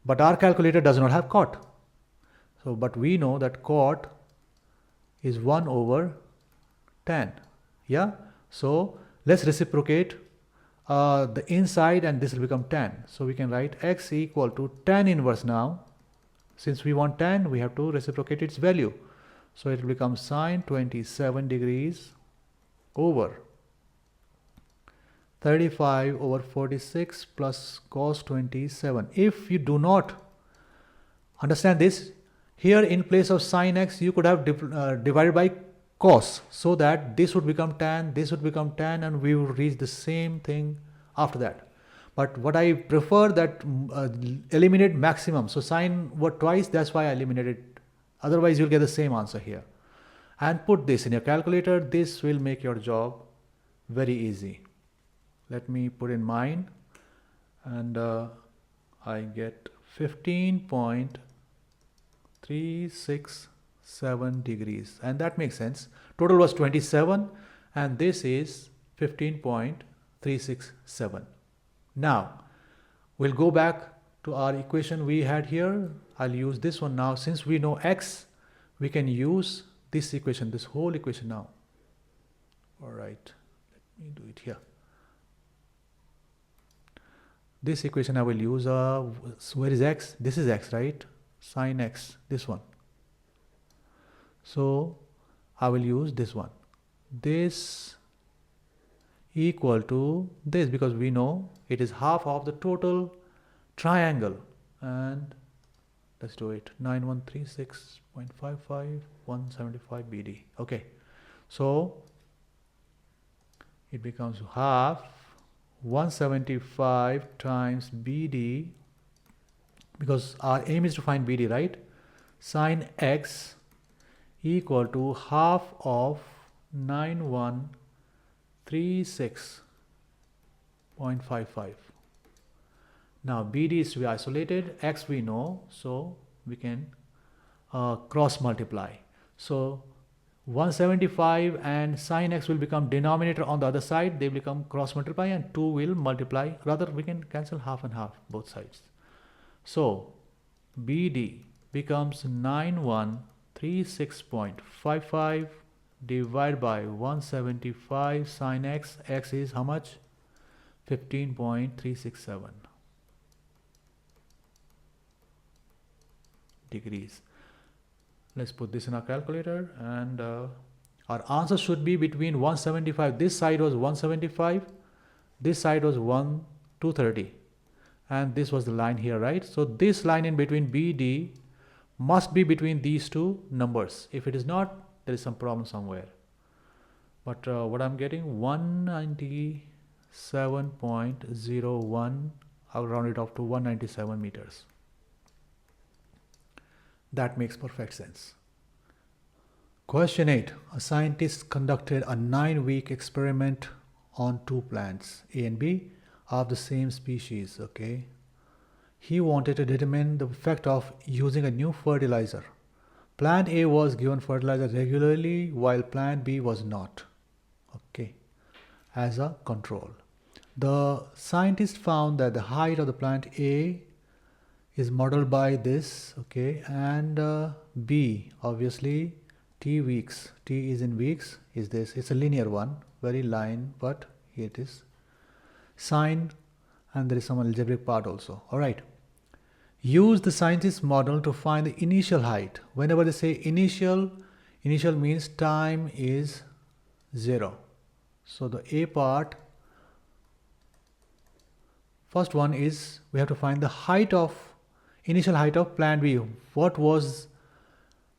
But our calculator does not have cot. So, but we know that cot is 1 over tan. Yeah. So let's reciprocate the inside and this will become tan. So we can write x equal to tan inverse now. Since we want tan, we have to reciprocate its value. So it will become sine 27 degrees over 35 over 46 plus cos 27. If you do not understand this, here in place of sine x, you could have divided by cos, so that this would become tan, this would become tan, and we would reach the same thing after that. But what I prefer that eliminate maximum. So sine were twice, that's why I eliminated. Otherwise, you'll get the same answer here. And put this in your calculator. This will make your job very easy. Let me put in mine, and I get 15.367 degrees, and that makes sense. Total was 27 and this is 15.367. Now we'll go back to our equation we had here. I'll use this one now. Since we know x, we can use this equation, this whole equation now. All right, let me do it here. This equation I will use, where is x? This is x, right? Sine x, this one. So I will use this one. This equal to this, because we know it is half of the total triangle. And let's do it. 9136.55 175 BD. Okay, so it becomes half 175 times BD, because our aim is to find BD, right? Sine x equal to half of 9136.55. Now BD is to be isolated, x we know, so we can cross multiply. So 175 and sine x will become denominator on the other side, they become cross multiply, and 2 will multiply, rather we can cancel half and half both sides. So BD becomes 9136.55 divided by 175 sine x. X is how much? 15.367 degrees. Let's put this in our calculator, and our answer should be between 175. This side was 175, this side was 230, and this was the line here, right? So this line in between BD must be between these two numbers. If it is not, there is some problem somewhere. But what I'm getting, 197.01, I'll round it off to 197 meters. That makes perfect sense. Question 8. A scientist conducted a 9-week experiment on 2 plants, A and B, of the same species. Okay. He wanted to determine the effect of using a new fertilizer. Plant A was given fertilizer regularly while plant B was not. Okay. As a control. The scientist found that the height of the plant A is modeled by this, okay, and B, obviously T weeks, T is in weeks, is this. It's a linear one, very line, but here it is. Sine, and there is some algebraic part also. All right. Use the scientist's model to find the initial height. Whenever they say initial means time is 0. So the A part, first one is we have to find the height of initial height of plant B. What was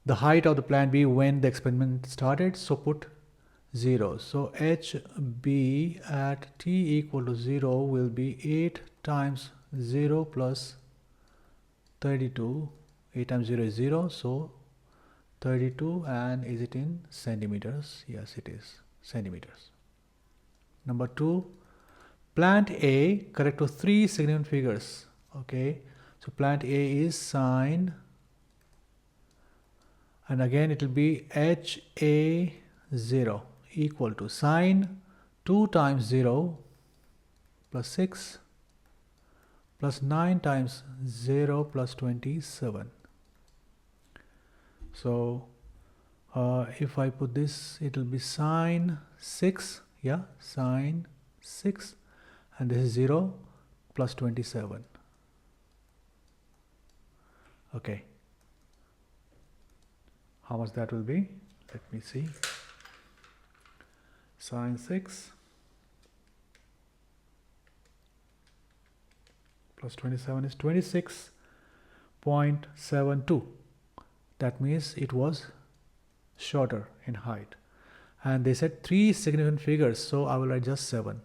the height of the plant B when the experiment started? So put 0. So HB at t equal to 0 will be 8 times 0 plus 32. 8 times 0 is 0. So 32, and is it in centimeters? Yes, it is centimeters. Number 2, plant A, correct to 3 significant figures. Okay. So plant A is sine, and again it will be HA0 equal to sine 2 times 0 plus 6 plus 9 times 0 plus 27. So if I put this, it will be sine 6, yeah, sine 6, and this is 0 plus 27. Okay, how much that will be? Let me see. Sine 6 plus 27 is 26.72. That means it was shorter in height. And they said 3 significant figures, so I will write just 7.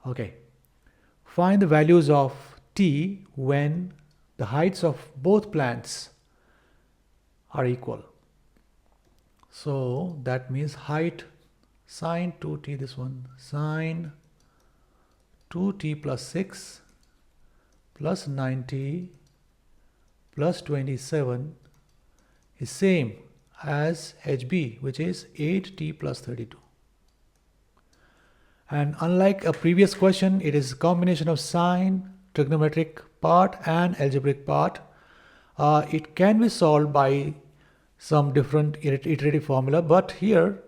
Okay, find the values of t when the heights of both plants are equal. So that means height sine 2t, this one, sine 2t plus 6 plus 90 plus 27 is same as HB, which is 8t plus 32. And unlike a previous question, it is a combination of sine, trigonometric part and algebraic part. It can be solved by some different iterative formula, but here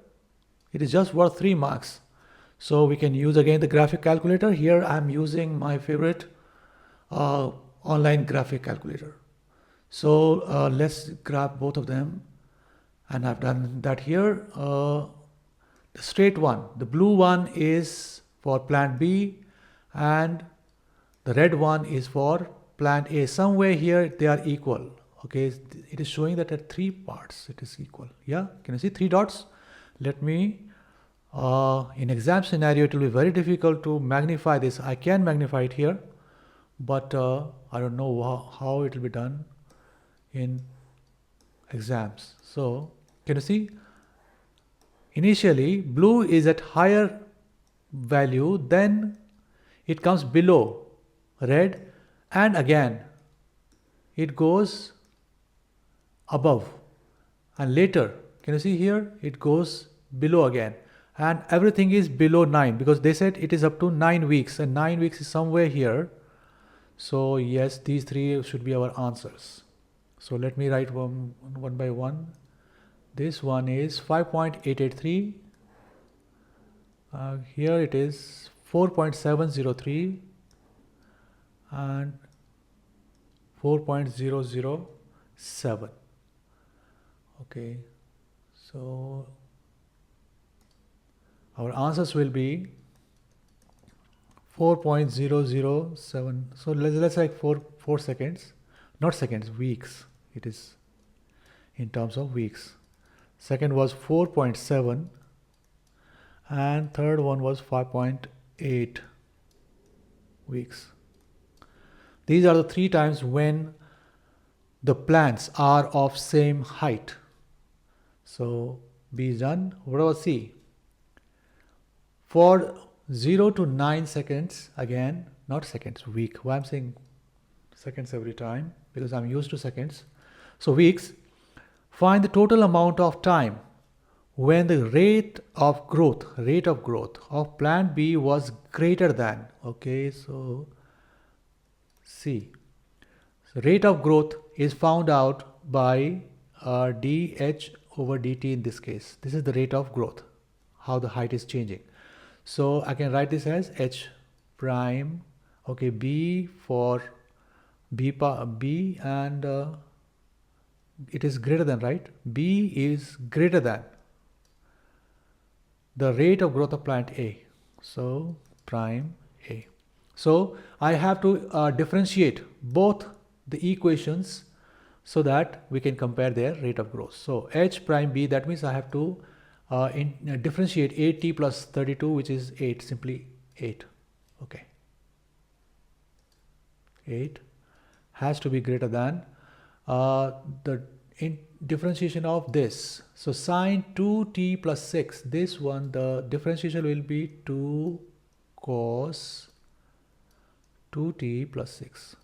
it is just worth 3 marks. So we can use again the graphic calculator. Here I am using my favorite online graphic calculator. So let's grab both of them, and I've done that here. The straight one, the blue one is for plant B and the red one is for plant A. Somewhere here they are equal. Okay, it is showing that at 3 parts it is equal. Yeah, can you see 3 dots? Let me, in exam scenario it will be very difficult to magnify this. I can magnify it here, but I don't know how it will be done in exams. So can you see? Initially, blue is at higher value, then it comes below red, and again it goes above, and later, can you see here, it goes below again, and everything is below 9 because they said it is up to 9 weeks, and 9 weeks is somewhere here. So yes, these 3 should be our answers. So let me write one by one. This one is 5.883. Here it is 4.703 and 4.007. Okay, so our answers will be 4.007. So let's like 4 seconds, not seconds, weeks. It is in terms of weeks. Second was 4.7 and third one was 5.8 weeks. These are the 3 times when the plants are of same height. So B is done. What about C? For 0 to 9 seconds, again, not seconds, week. Why I'm saying seconds every time? Because I'm used to seconds. So weeks. Find the total amount of time when the rate of growth of plant B was greater than. Okay, so C. So rate of growth is found out by dH over dt in this case. This is the rate of growth, how the height is changing. So I can write this as H prime, okay, B for B and it is greater than, right? B is greater than the rate of growth of plant A. So prime A. So I have to differentiate both the equations so that we can compare their rate of growth. So H prime B, that means I have to differentiate 8t plus 32, which is 8, simply 8. Okay. 8 has to be greater than the differentiation of this. So sine 2t plus 6, this one, the differentiation will be 2 cos 2t plus 6.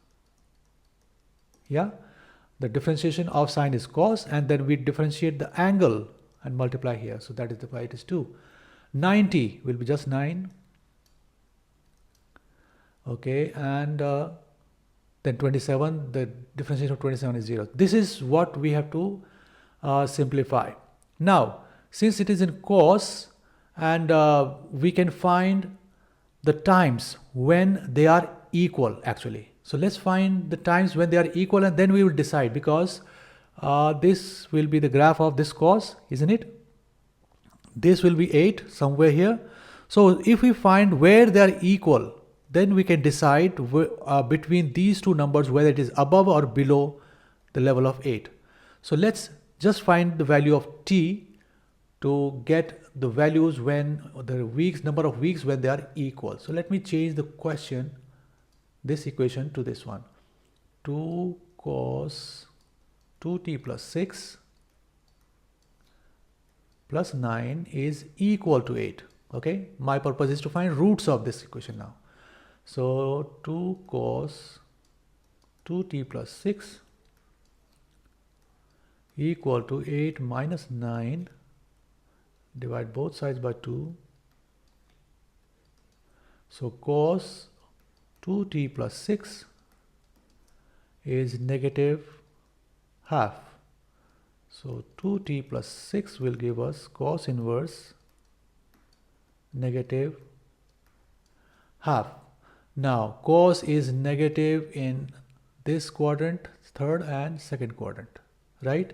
Yeah, the differentiation of sine is cos, and then we differentiate the angle and multiply here. So that is why it is 2. 90 will be just 9. Okay, and then 27, the differentiation of 27 is 0. This is what we have to simplify. Now, since it is in cos, and we can find the times when they are equal actually. So let's find the times when they are equal, and then we will decide, because this will be the graph of this cos, isn't it? This will be 8 somewhere here. So if we find where they are equal, then we can decide between these two numbers whether it is above or below the level of 8. So let's just find the value of t to get the values when the weeks, number of weeks when they are equal. So let me change the question, this equation, to this one. 2 cos 2t plus 6 plus 9 is equal to 8. Okay, my purpose is to find roots of this equation now. So 2 cos 2t plus 6 equal to 8 minus 9, divide both sides by 2. So cos 2t plus 6 is negative half. So 2t plus 6 will give us cos inverse negative half. Now cos is negative in this quadrant, third and second quadrant, right?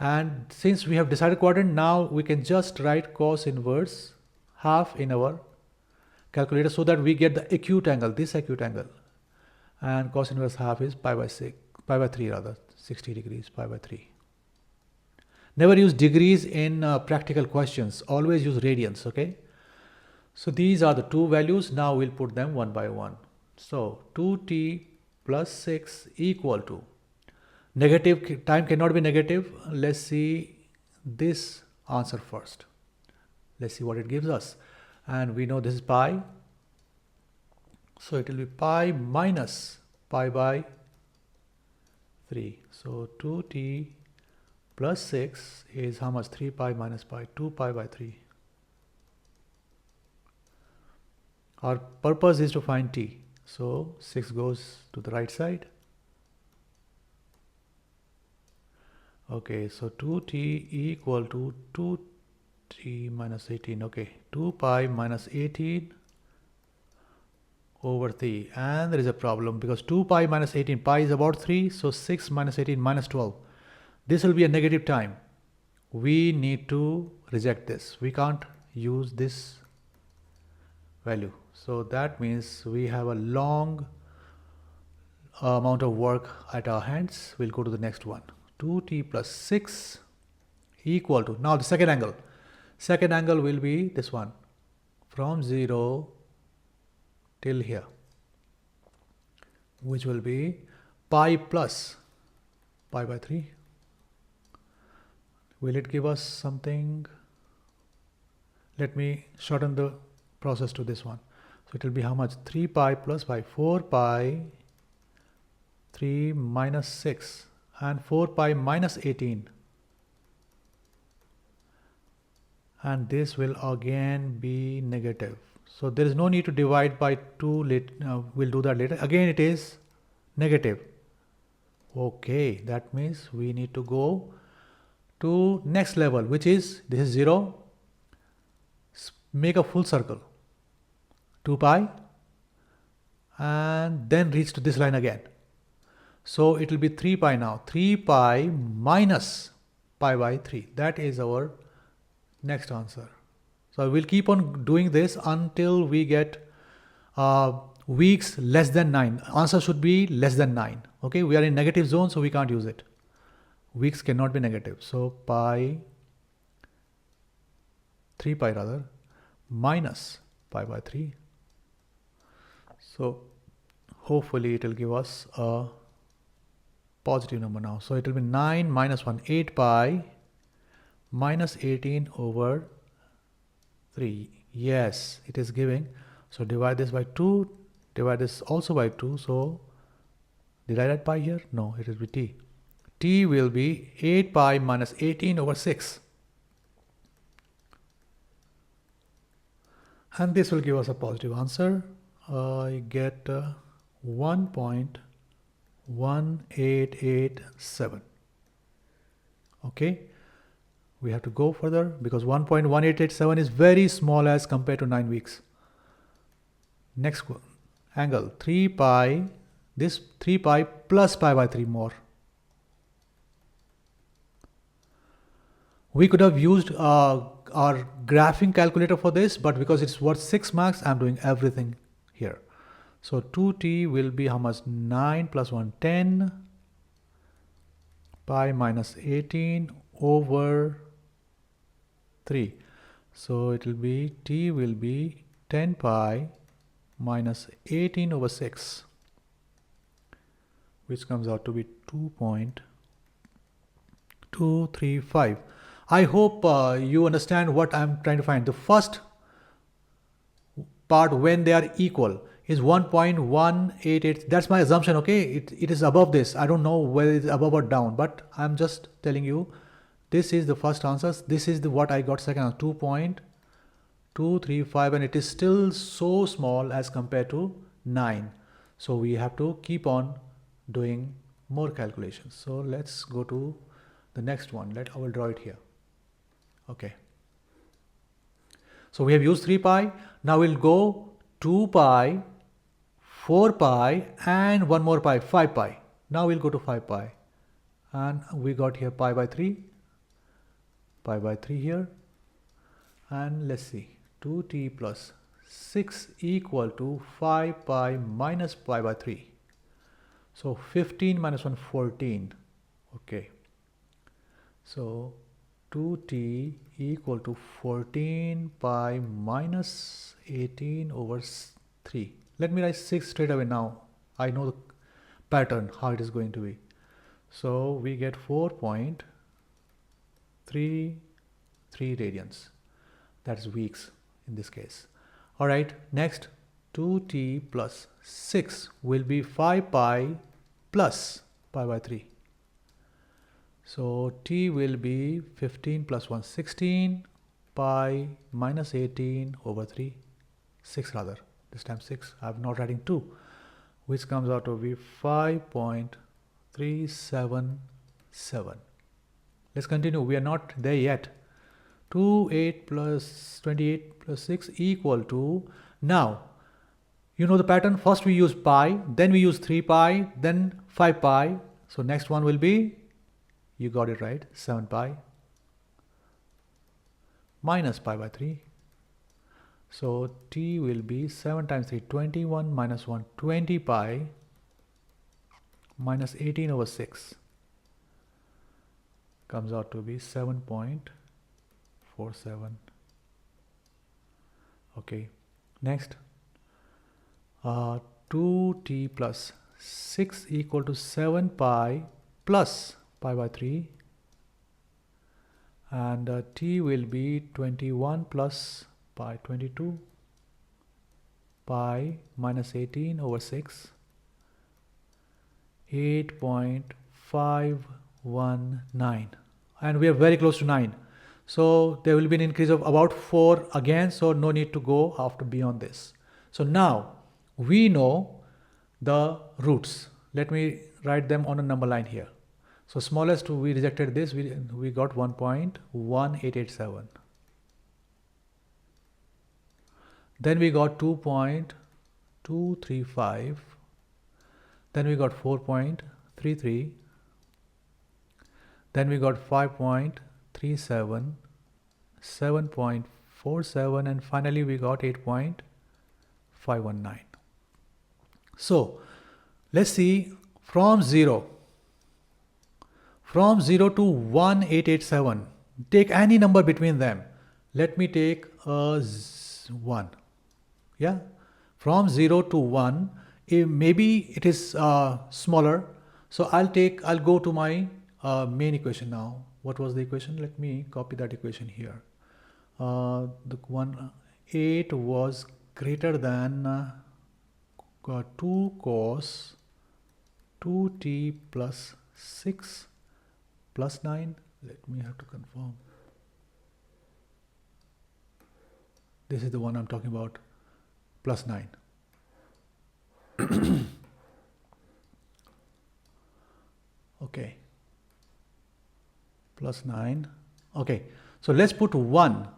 And since we have decided quadrant, now we can just write cos inverse half in our calculator so that we get the acute angle, this acute angle. And cos inverse half is pi by 3 rather, 60 degrees, pi by 3. Never use degrees in practical questions, always use radians, okay? So these are the two values. Now we'll put them one by one. So 2t plus 6 equal to, negative time cannot be negative. Let's see this answer first. Let's see what it gives us. And we know this is pi. So it will be pi minus pi by 3. So 2t plus 6 is how much? 3 pi minus pi, 2 pi by 3. Our purpose is to find t. So 6 goes to the right side. Okay, so 2t equal to 2t minus 18. Okay, 2 pi minus 18 over 3. And there is a problem because 2 pi minus 18, pi is about 3. So 6 minus 18 minus 12. This will be a negative time. We need to reject this. We can't use this value. So that means we have a long amount of work at our hands. We'll go to the next one. 2t plus 6 equal to, now the second angle. Second angle will be this one, from 0 till here, which will be pi plus pi by 3. Will it give us something? Let me shorten the process to this one. So it will be how much? 3 pi plus pi, 4 pi 3 minus 6 and 4 pi minus 18. And this will again be negative. So there is no need to divide by 2. We'll do that later. Again it is negative. Okay, that means we need to go to next level, which is, this is 0. Make a full circle, 2 pi, and then reach to this line again. So it will be 3 pi now, 3 pi minus pi by 3. That is our next answer. So we'll keep on doing this until we get weeks less than 9. Answer should be less than 9. Okay, we are in negative zone, so we can't use it. Weeks cannot be negative. So pi, 3 pi rather, minus pi by 3. So hopefully it will give us a positive number now. So it will be 9 minus 1, 8 pi minus 18 over 3. Yes, it is giving. So divide this by 2, divide this also by 2. So did I write pi here? No, it will be t. T will be 8 pi minus 18 over 6. And this will give us a positive answer. I get 1.1887. Okay, we have to go further because 1.1887 is very small as compared to 9 weeks. Next angle, 3 pi, this 3 pi plus pi by 3 more. We could have used our graphing calculator for this, but because it's worth 6 marks, I'm doing everything here. So 2t will be how much? 9 plus 1, 10 pi minus 18 over 3. So it will be, t will be 10 pi minus 18 over 6, which comes out to be 2.235. I hope you understand what I'm trying to find. The first part, when they are equal. is 1.188. That's my assumption, okay? It is above this. I don't know whether it's above or down, but I'm just telling you this is the first answer. This is the what I got second answer, 2.235, and it is still so small as compared to 9. So we have to keep on doing more calculations. So let's go to the next one. I will draw it here. Okay. So we have used 3 pi. Now we'll go 2 pi, 4 pi, and one more pi, 5 pi. Now we'll go to 5 pi. And we got here pi by 3 here. And let's see, 2t plus 6 equal to 5 pi minus pi by 3. So 15 minus 1, 14. Okay. So 2t equal to 14 pi minus 18 over 3. Let me write 6 straight away now. I know the pattern, how it is going to be. So we get 4.33 radians. That's weeks in this case. All right, next 2t plus 6 will be 5 pi plus pi by 3. So t will be 15 plus 1, 16 pi minus 18 over 3, 6 rather, this time 6, I'm not writing 2, which comes out to be 5.377. Let's continue, we are not there yet. 28 plus 28 plus 6 equal to, now you know the pattern, first we use pi, then we use 3 pi, then 5 pi, so next one will be, you got it right, 7 pi minus pi by 3. So t will be 7 times 3, 21 minus 1, 20 pi minus 18 over 6. Comes out to be 7.47. Okay, next 2t plus 6 equal to 7 pi plus pi by 3, and t will be 21 plus pi, 22 pi minus 18 over 6, 8.519, and we are very close to 9. So there will be an increase of about 4 again, so no need to go after beyond this. So now we know the roots. Let me write them on a number line here. So smallest we rejected this, we got 1.1887. Then we got 2.235. Then we got 4.33. Then we got 5.37, 7.47, and finally we got 8.519. So let's see from 0 to 1887, take any number between them. Let me take 1. Yeah, from 0 to 1, maybe it is smaller. So I'll go to my main equation now. What was the equation? Let me copy that equation here. The 8 was greater than 2 cos 2t plus 6 plus 9. Let me have to confirm. This is the one I'm talking about, plus 9. Okay, plus 9. Okay, so let's put 1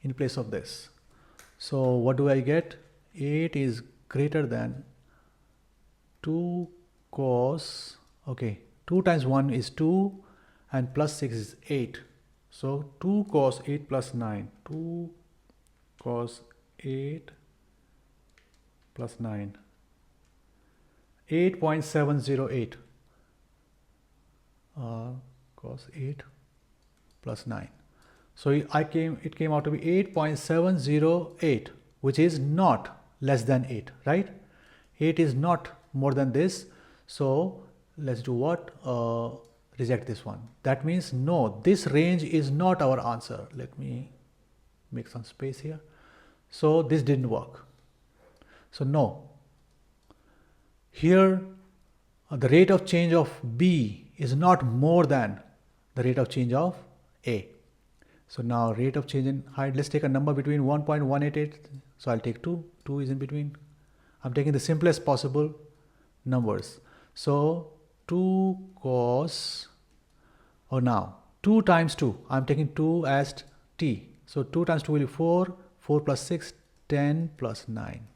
in place of this. So what do I get? 8 is greater than 2 cos, okay, 2 times 1 is 2 and plus 6 is 8. So 2 cos 8 plus 9, 2 cos 8 plus 9, 8.708. Cos 8 plus 9. So it came out to be 8.708, which is not less than 8, right? 8 is not more than this. So let's do what? Reject this one. That means no, this range is not our answer. Let me make some space here. So this didn't work. So no, Here the rate of change of B is not more than the rate of change of A. So now rate of change in height, let's take a number between 1.188. So I'll take 2. 2 is in between. I'm taking the simplest possible numbers. So 2 cos, or now 2 times 2. I'm taking 2 as t. So 2 times 2 will be 4. 4 plus 6, 10 plus 9.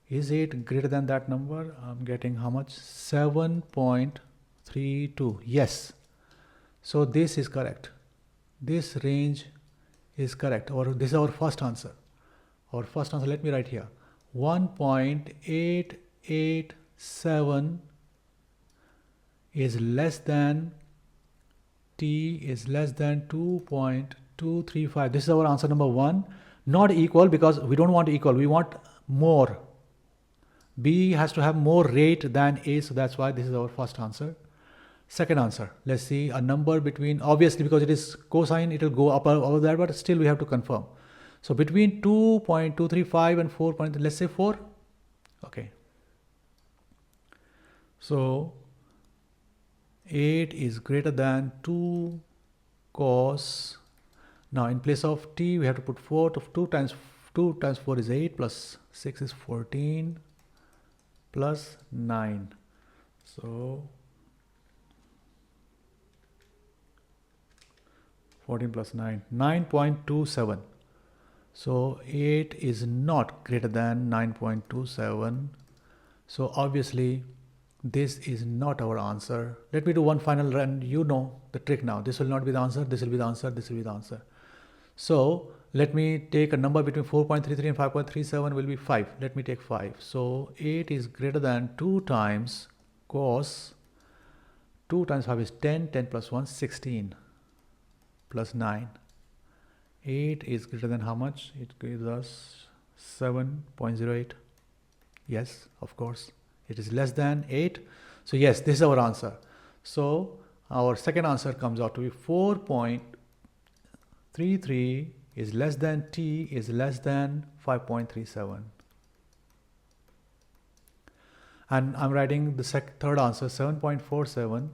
Is it greater than that number? I'm getting how much? 7.32. Yes. So this is correct. This range is correct. Or this is our first answer. Our first answer, let me write here. 1.887 is less than t is less than 2.235. This is our answer number 1. Not equal, because we don't want equal. We want more. B has to have more rate than A, so that's why this is our first answer. Second answer, let's see a number between, obviously because it is cosine, it will go up over there, but still we have to confirm. So between 2.235 and 4. Let's say 4. Okay. So 8 is greater than 2 cos. Now in place of t, we have to put 4. 2 times 4 is 8, plus 6 is 14, plus 9. So 14 plus 9, 9.27. So 8 is not greater than 9.27. So obviously this is not our answer. Let me do one final run. You know the trick now. This will not be the answer. This will be the answer. This will be the answer. So let me take a number between 4.33 and 5.37 will be 5. Let me take 5. So 8 is greater than 2 times cos. 2 times 5 is 10. 10 plus 1, 16. Plus 9. 8 is greater than how much? It gives us 7.08. Yes, of course. It is less than 8. So yes, this is our answer. So our second answer comes out to be 4.33 is less than t is less than 5.37. And I'm writing the third answer, 7.47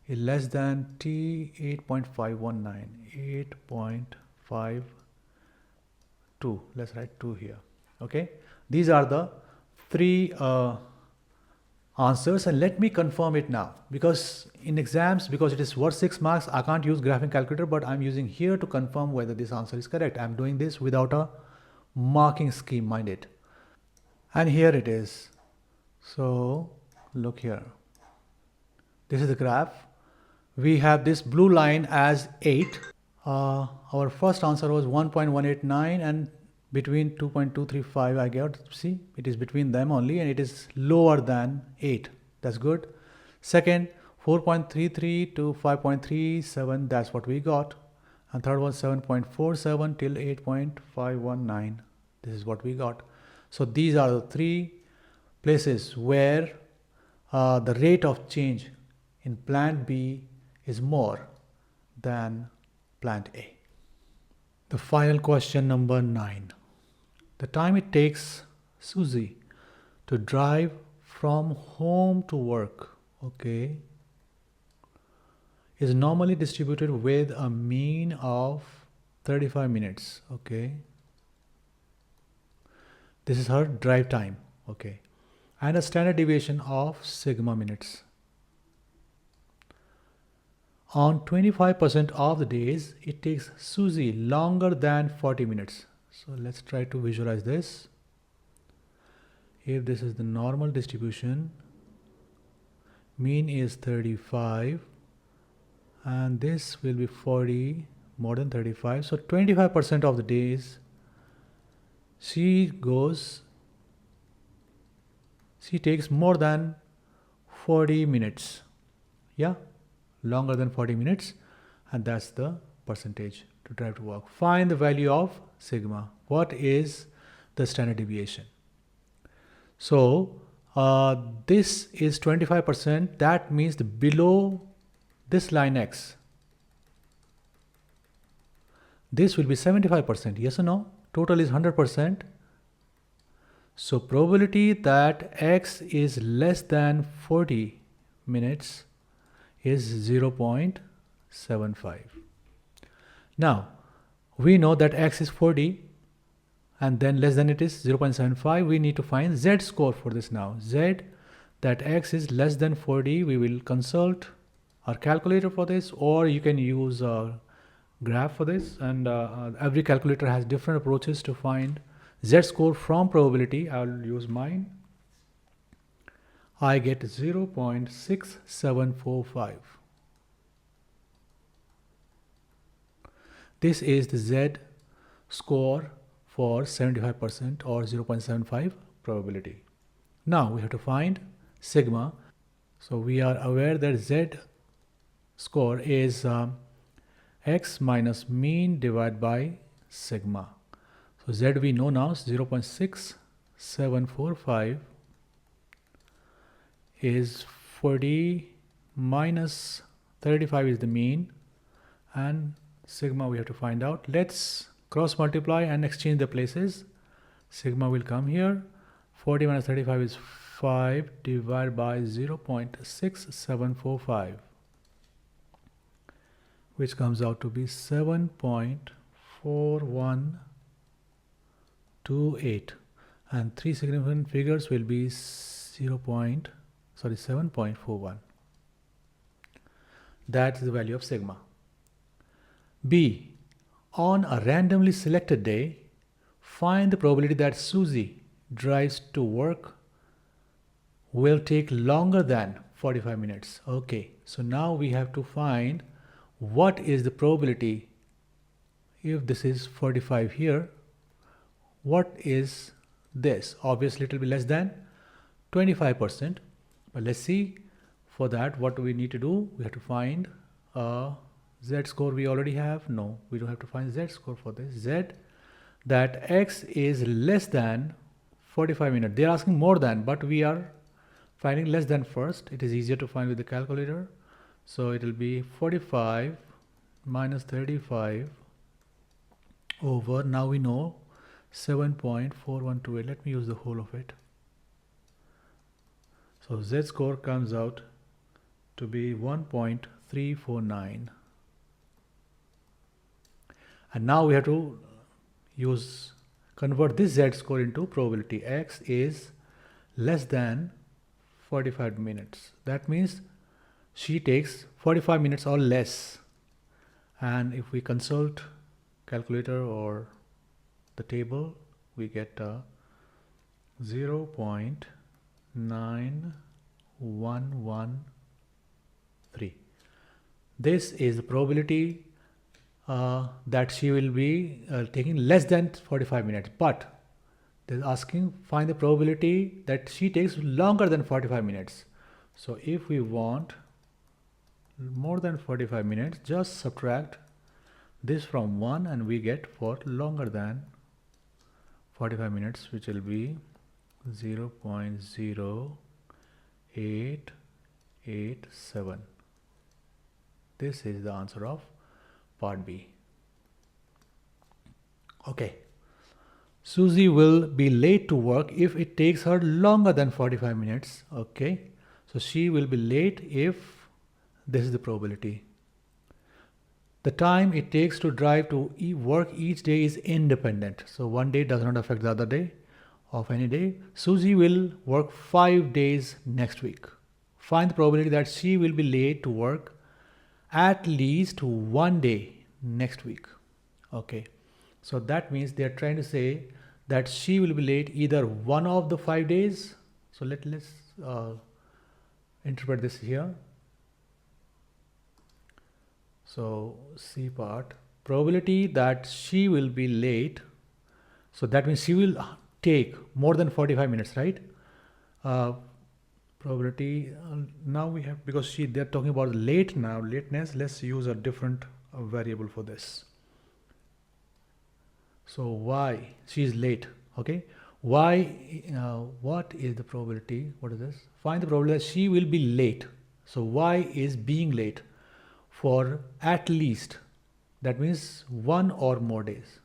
is less than t 8.519. 8.52. Let's write 2 here. Okay. These are the 3 answers, and let me confirm it now, because in exams, because it is worth 6 marks, I can't use graphing calculator, but I'm using here to confirm whether this answer is correct. I'm doing this without a marking scheme, mind it. And here it is. So look here. This is the graph. We have this blue line as 8. Our first answer was 1.189, and between 2.235 I got, see, it is between them only, and it is lower than 8. That's good. Second, 4.33 to 5.37, that's what we got. And third was 7.47 till 8.519. This is what we got. So these are the 3 places where the rate of change in plant B is more than plant A. The final question, number 9. The time it takes Susie to drive from home to work, okay, is normally distributed with a mean of 35 minutes, okay. This is her drive time, okay, and a standard deviation of sigma minutes. On 25% of the days, it takes Susie longer than 40 minutes. So let's try to visualize this. If this is the normal distribution, mean is 35, and this will be 40, more than 35. So 25% of the days, she takes more than 40 minutes. Yeah, longer than 40 minutes, and that's the percentage to drive to work. Find the value of sigma. What is the standard deviation? So this is 25%. That means the below this line X, this will be 75%. Yes or no? Total is 100%. So probability that x is less than 40 minutes is 0.75. Now we know that x is 40 and then less than it is 0.75. We need to find z score for this now. Z that x is less than 40, we will consult our calculator for this, or you can use a graph for this, and every calculator has different approaches to find z score from probability. I'll use mine. I get 0.6745. This is the z score for 75% or 0.75 probability. Now we have to find sigma. So we are aware that z score is x minus mean divided by sigma. So z we know now, 0.6745 is 40 minus 35 is the mean, and sigma we have to find out. Let's cross multiply and exchange the places. Sigma will come here. 40 minus 35 is 5 divided by 0.6745, which comes out to be 7.4128, and three significant figures will be 7.41. That's the value of sigma. B. On a randomly selected day, find the probability that Susie drives to work will take longer than 45 minutes. Okay, so now we have to find what is the probability. If this is 45 here, what is this? Obviously it will be less than 25%, but let's see. For that, what do we need to do? We have to find a z score. We already have. No, we don't have to find z score for this. Z that x is less than 45 minutes. They are asking more than, but we are finding less than first. It is easier to find with the calculator. So it will be 45 minus 35 over, now we know, 7.4128. Let me use the whole of it. So z score comes out to be 1.349. And now we have to convert this z score into probability. X is less than 45 minutes. That means she takes 45 minutes or less. And if we consult calculator or the table, we get 0.9113. This is the probability that she will be taking less than 45 minutes, but they're asking find the probability that she takes longer than 45 minutes. So if we want more than 45 minutes, just subtract this from 1 and we get for longer than 45 minutes, which will be 0.0887. This is the answer of part B. Okay. Susie will be late to work if it takes her longer than 45 minutes. Okay. So she will be late if this is the probability. The time it takes to drive to work each day is independent. So one day does not affect the other day of any day. Susie will work 5 days next week. Find the probability that she will be late to work at least 1 day next week. Okay. So that means they are trying to say that she will be late either one of the 5 days. So let's interpret this here. So C part, probability that she will be late. So that means she will take more than 45 minutes, right? Probability, now we have, because they're talking about late now, lateness, let's use a different variable for this. So y, she is late, okay? Y, what is the probability? What is this? Find the probability that she will be late. So y is being late for at least, that means 1 or more days.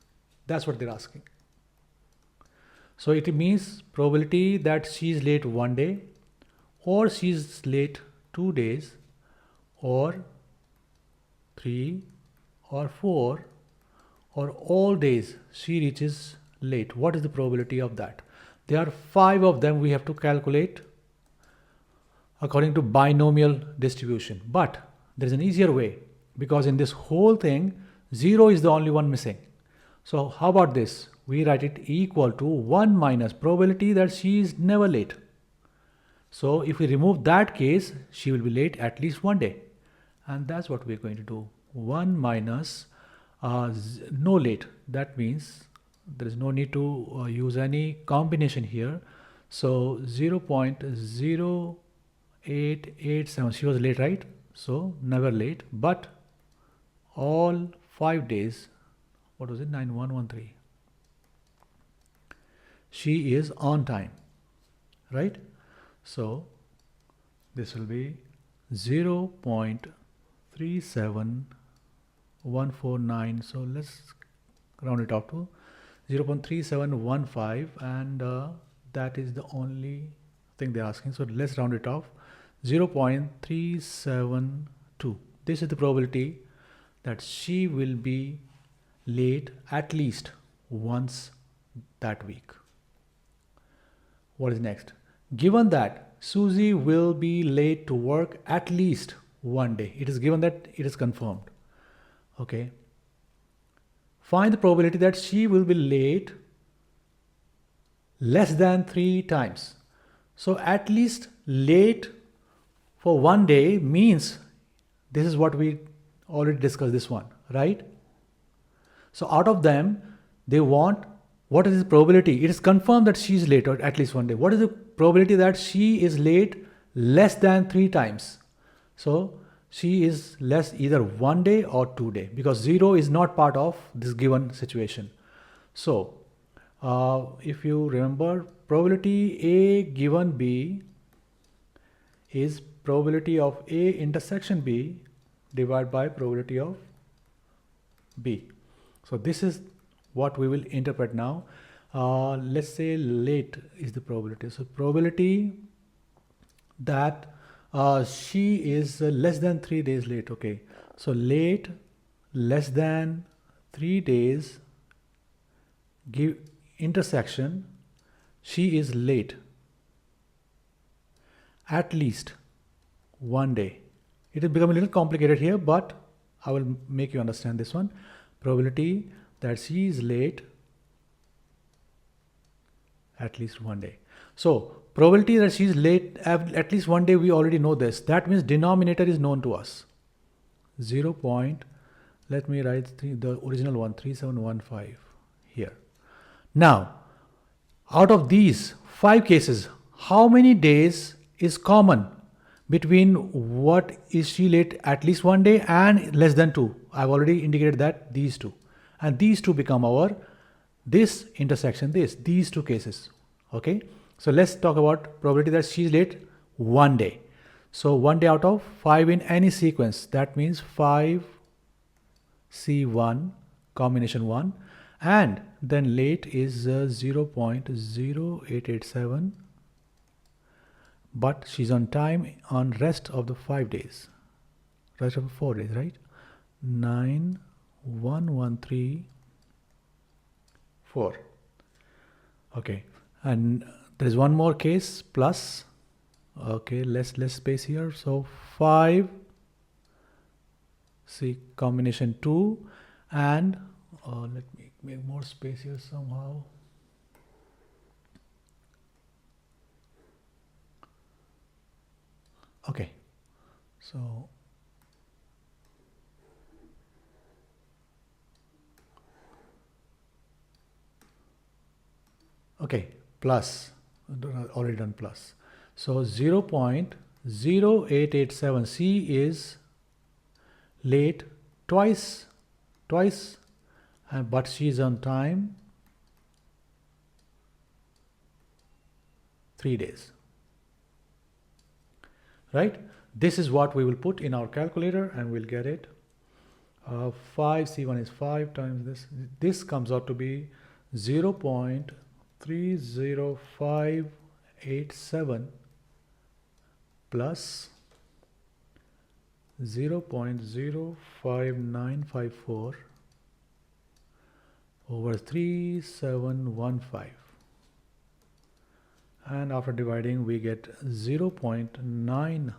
That's what they're asking. So it means probability that she is late 1 day, or she is late 2 days, or 3 or 4, or all days she reaches late. What is the probability of that? There are 5 of them we have to calculate according to binomial distribution. But there is an easier way, because in this whole thing 0 is the only one missing. So how about this? We write it equal to 1 minus probability that she is never late. So if we remove that case, she will be late at least 1 day. And that's what we're going to do. 1 minus no late. That means there is no need to use any combination here. So 0.0887, she was late, right? So never late, but all 5 days, what was it, 9113, she is on time, right? So this will be 0.37149. So let's round it off to 0.3715, and that is the only thing they're asking. So let's round it off, 0.372. This is the probability that she will be late at least once that week. What is next? Given that Susie will be late to work at least 1 day, it is given that it is confirmed. Okay. Find the probability that she will be late less than 3 times. So at least late for 1 day means this is what we already discussed, this one, right? So out of them, they want, what is the probability? It is confirmed that she is late at least 1 day. What is the probability that she is late less than 3 times? So she is less either 1 day or 2 day, because 0 is not part of this given situation. So if you remember, probability A given B is probability of A intersection B divided by probability of B. So this is what we will interpret now. Let's say late is the probability. So probability that she is less than 3 days late. Okay. So late less than 3 days give intersection she is late at least 1 day. It will become a little complicated here, but I will make you understand this one. Probability that she is late at least 1 day. So probability that she is late at least 1 day, we already know this. That means denominator is known to us. 0. Let me write the original one, 3715 here. Now, out of these 5 cases, how many days is common between what is she late at least 1 day and less than 2? I've already indicated that these two. And these two become our, this intersection, these 2 cases. Okay. So let's talk about probability that she is late 1 day. So 1 day out of 5 in any sequence. That means 5 C1 combination 1, and then late is 0.0887, but she's on time on rest of the 5 days, rest of the 4 days, right? 91134. Okay, and there is one more case plus. Okay, less space here. So 5 see combination 2, and let me make more space here somehow. Okay, so okay, plus, already done plus. So 0.0887, C is late twice, but she is on time 3 days. Right? This is what we will put in our calculator and we'll get it. 5 C1 is 5 times this. This comes out to be 0.371 30587 plus 0.05954 over 3715, and after dividing we get 0.9837.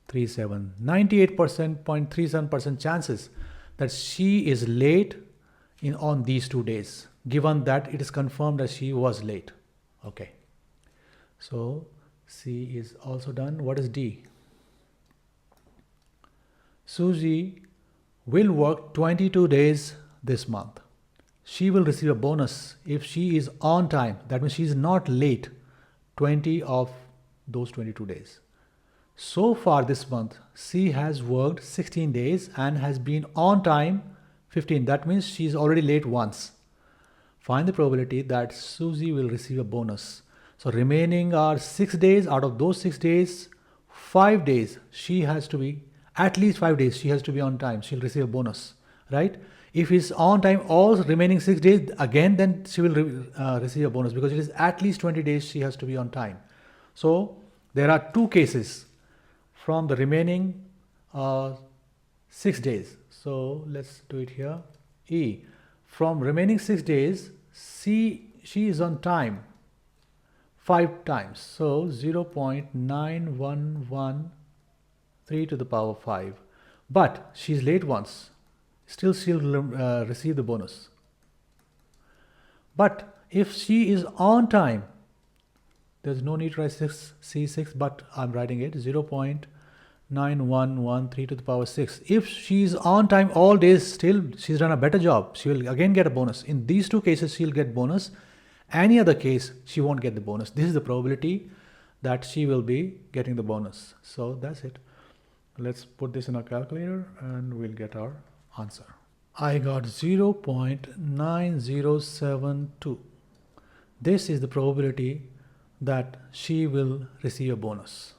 98.37% chances that she is late on these 2 days, given that it is confirmed that she was late. Okay, so C is also done. What is D? Susie will work 22 days this month. She will receive a bonus if she is on time. That means she is not late 20 of those 22 days. So far this month, C has worked 16 days and has been on time 15. That means she is already late once. Find the probability that Susie will receive a bonus. So remaining are 6 days. Out of those 6 days, 5 days she has to be, at least 5 days she has to be on time. She'll receive a bonus, right? If it's on time all remaining 6 days, again then she will receive a bonus, because it is at least 20 days she has to be on time. So there are 2 cases from the remaining 6 days. So let's do it here. E, from remaining 6 days, she is on time 5 times. So 0.9113 to the power 5. But she's late once. Still she'll receive the bonus. But if she is on time, there's no need to write C6, but I'm writing it 0.9113 to the power 6. If she's on time all days, still she's done a better job. She will again get a bonus. In these 2 cases, she'll get bonus. Any other case, she won't get the bonus. This is the probability that she will be getting the bonus. So that's it. Let's put this in our calculator and we'll get our answer. I got 0.9072. This is the probability that she will receive a bonus.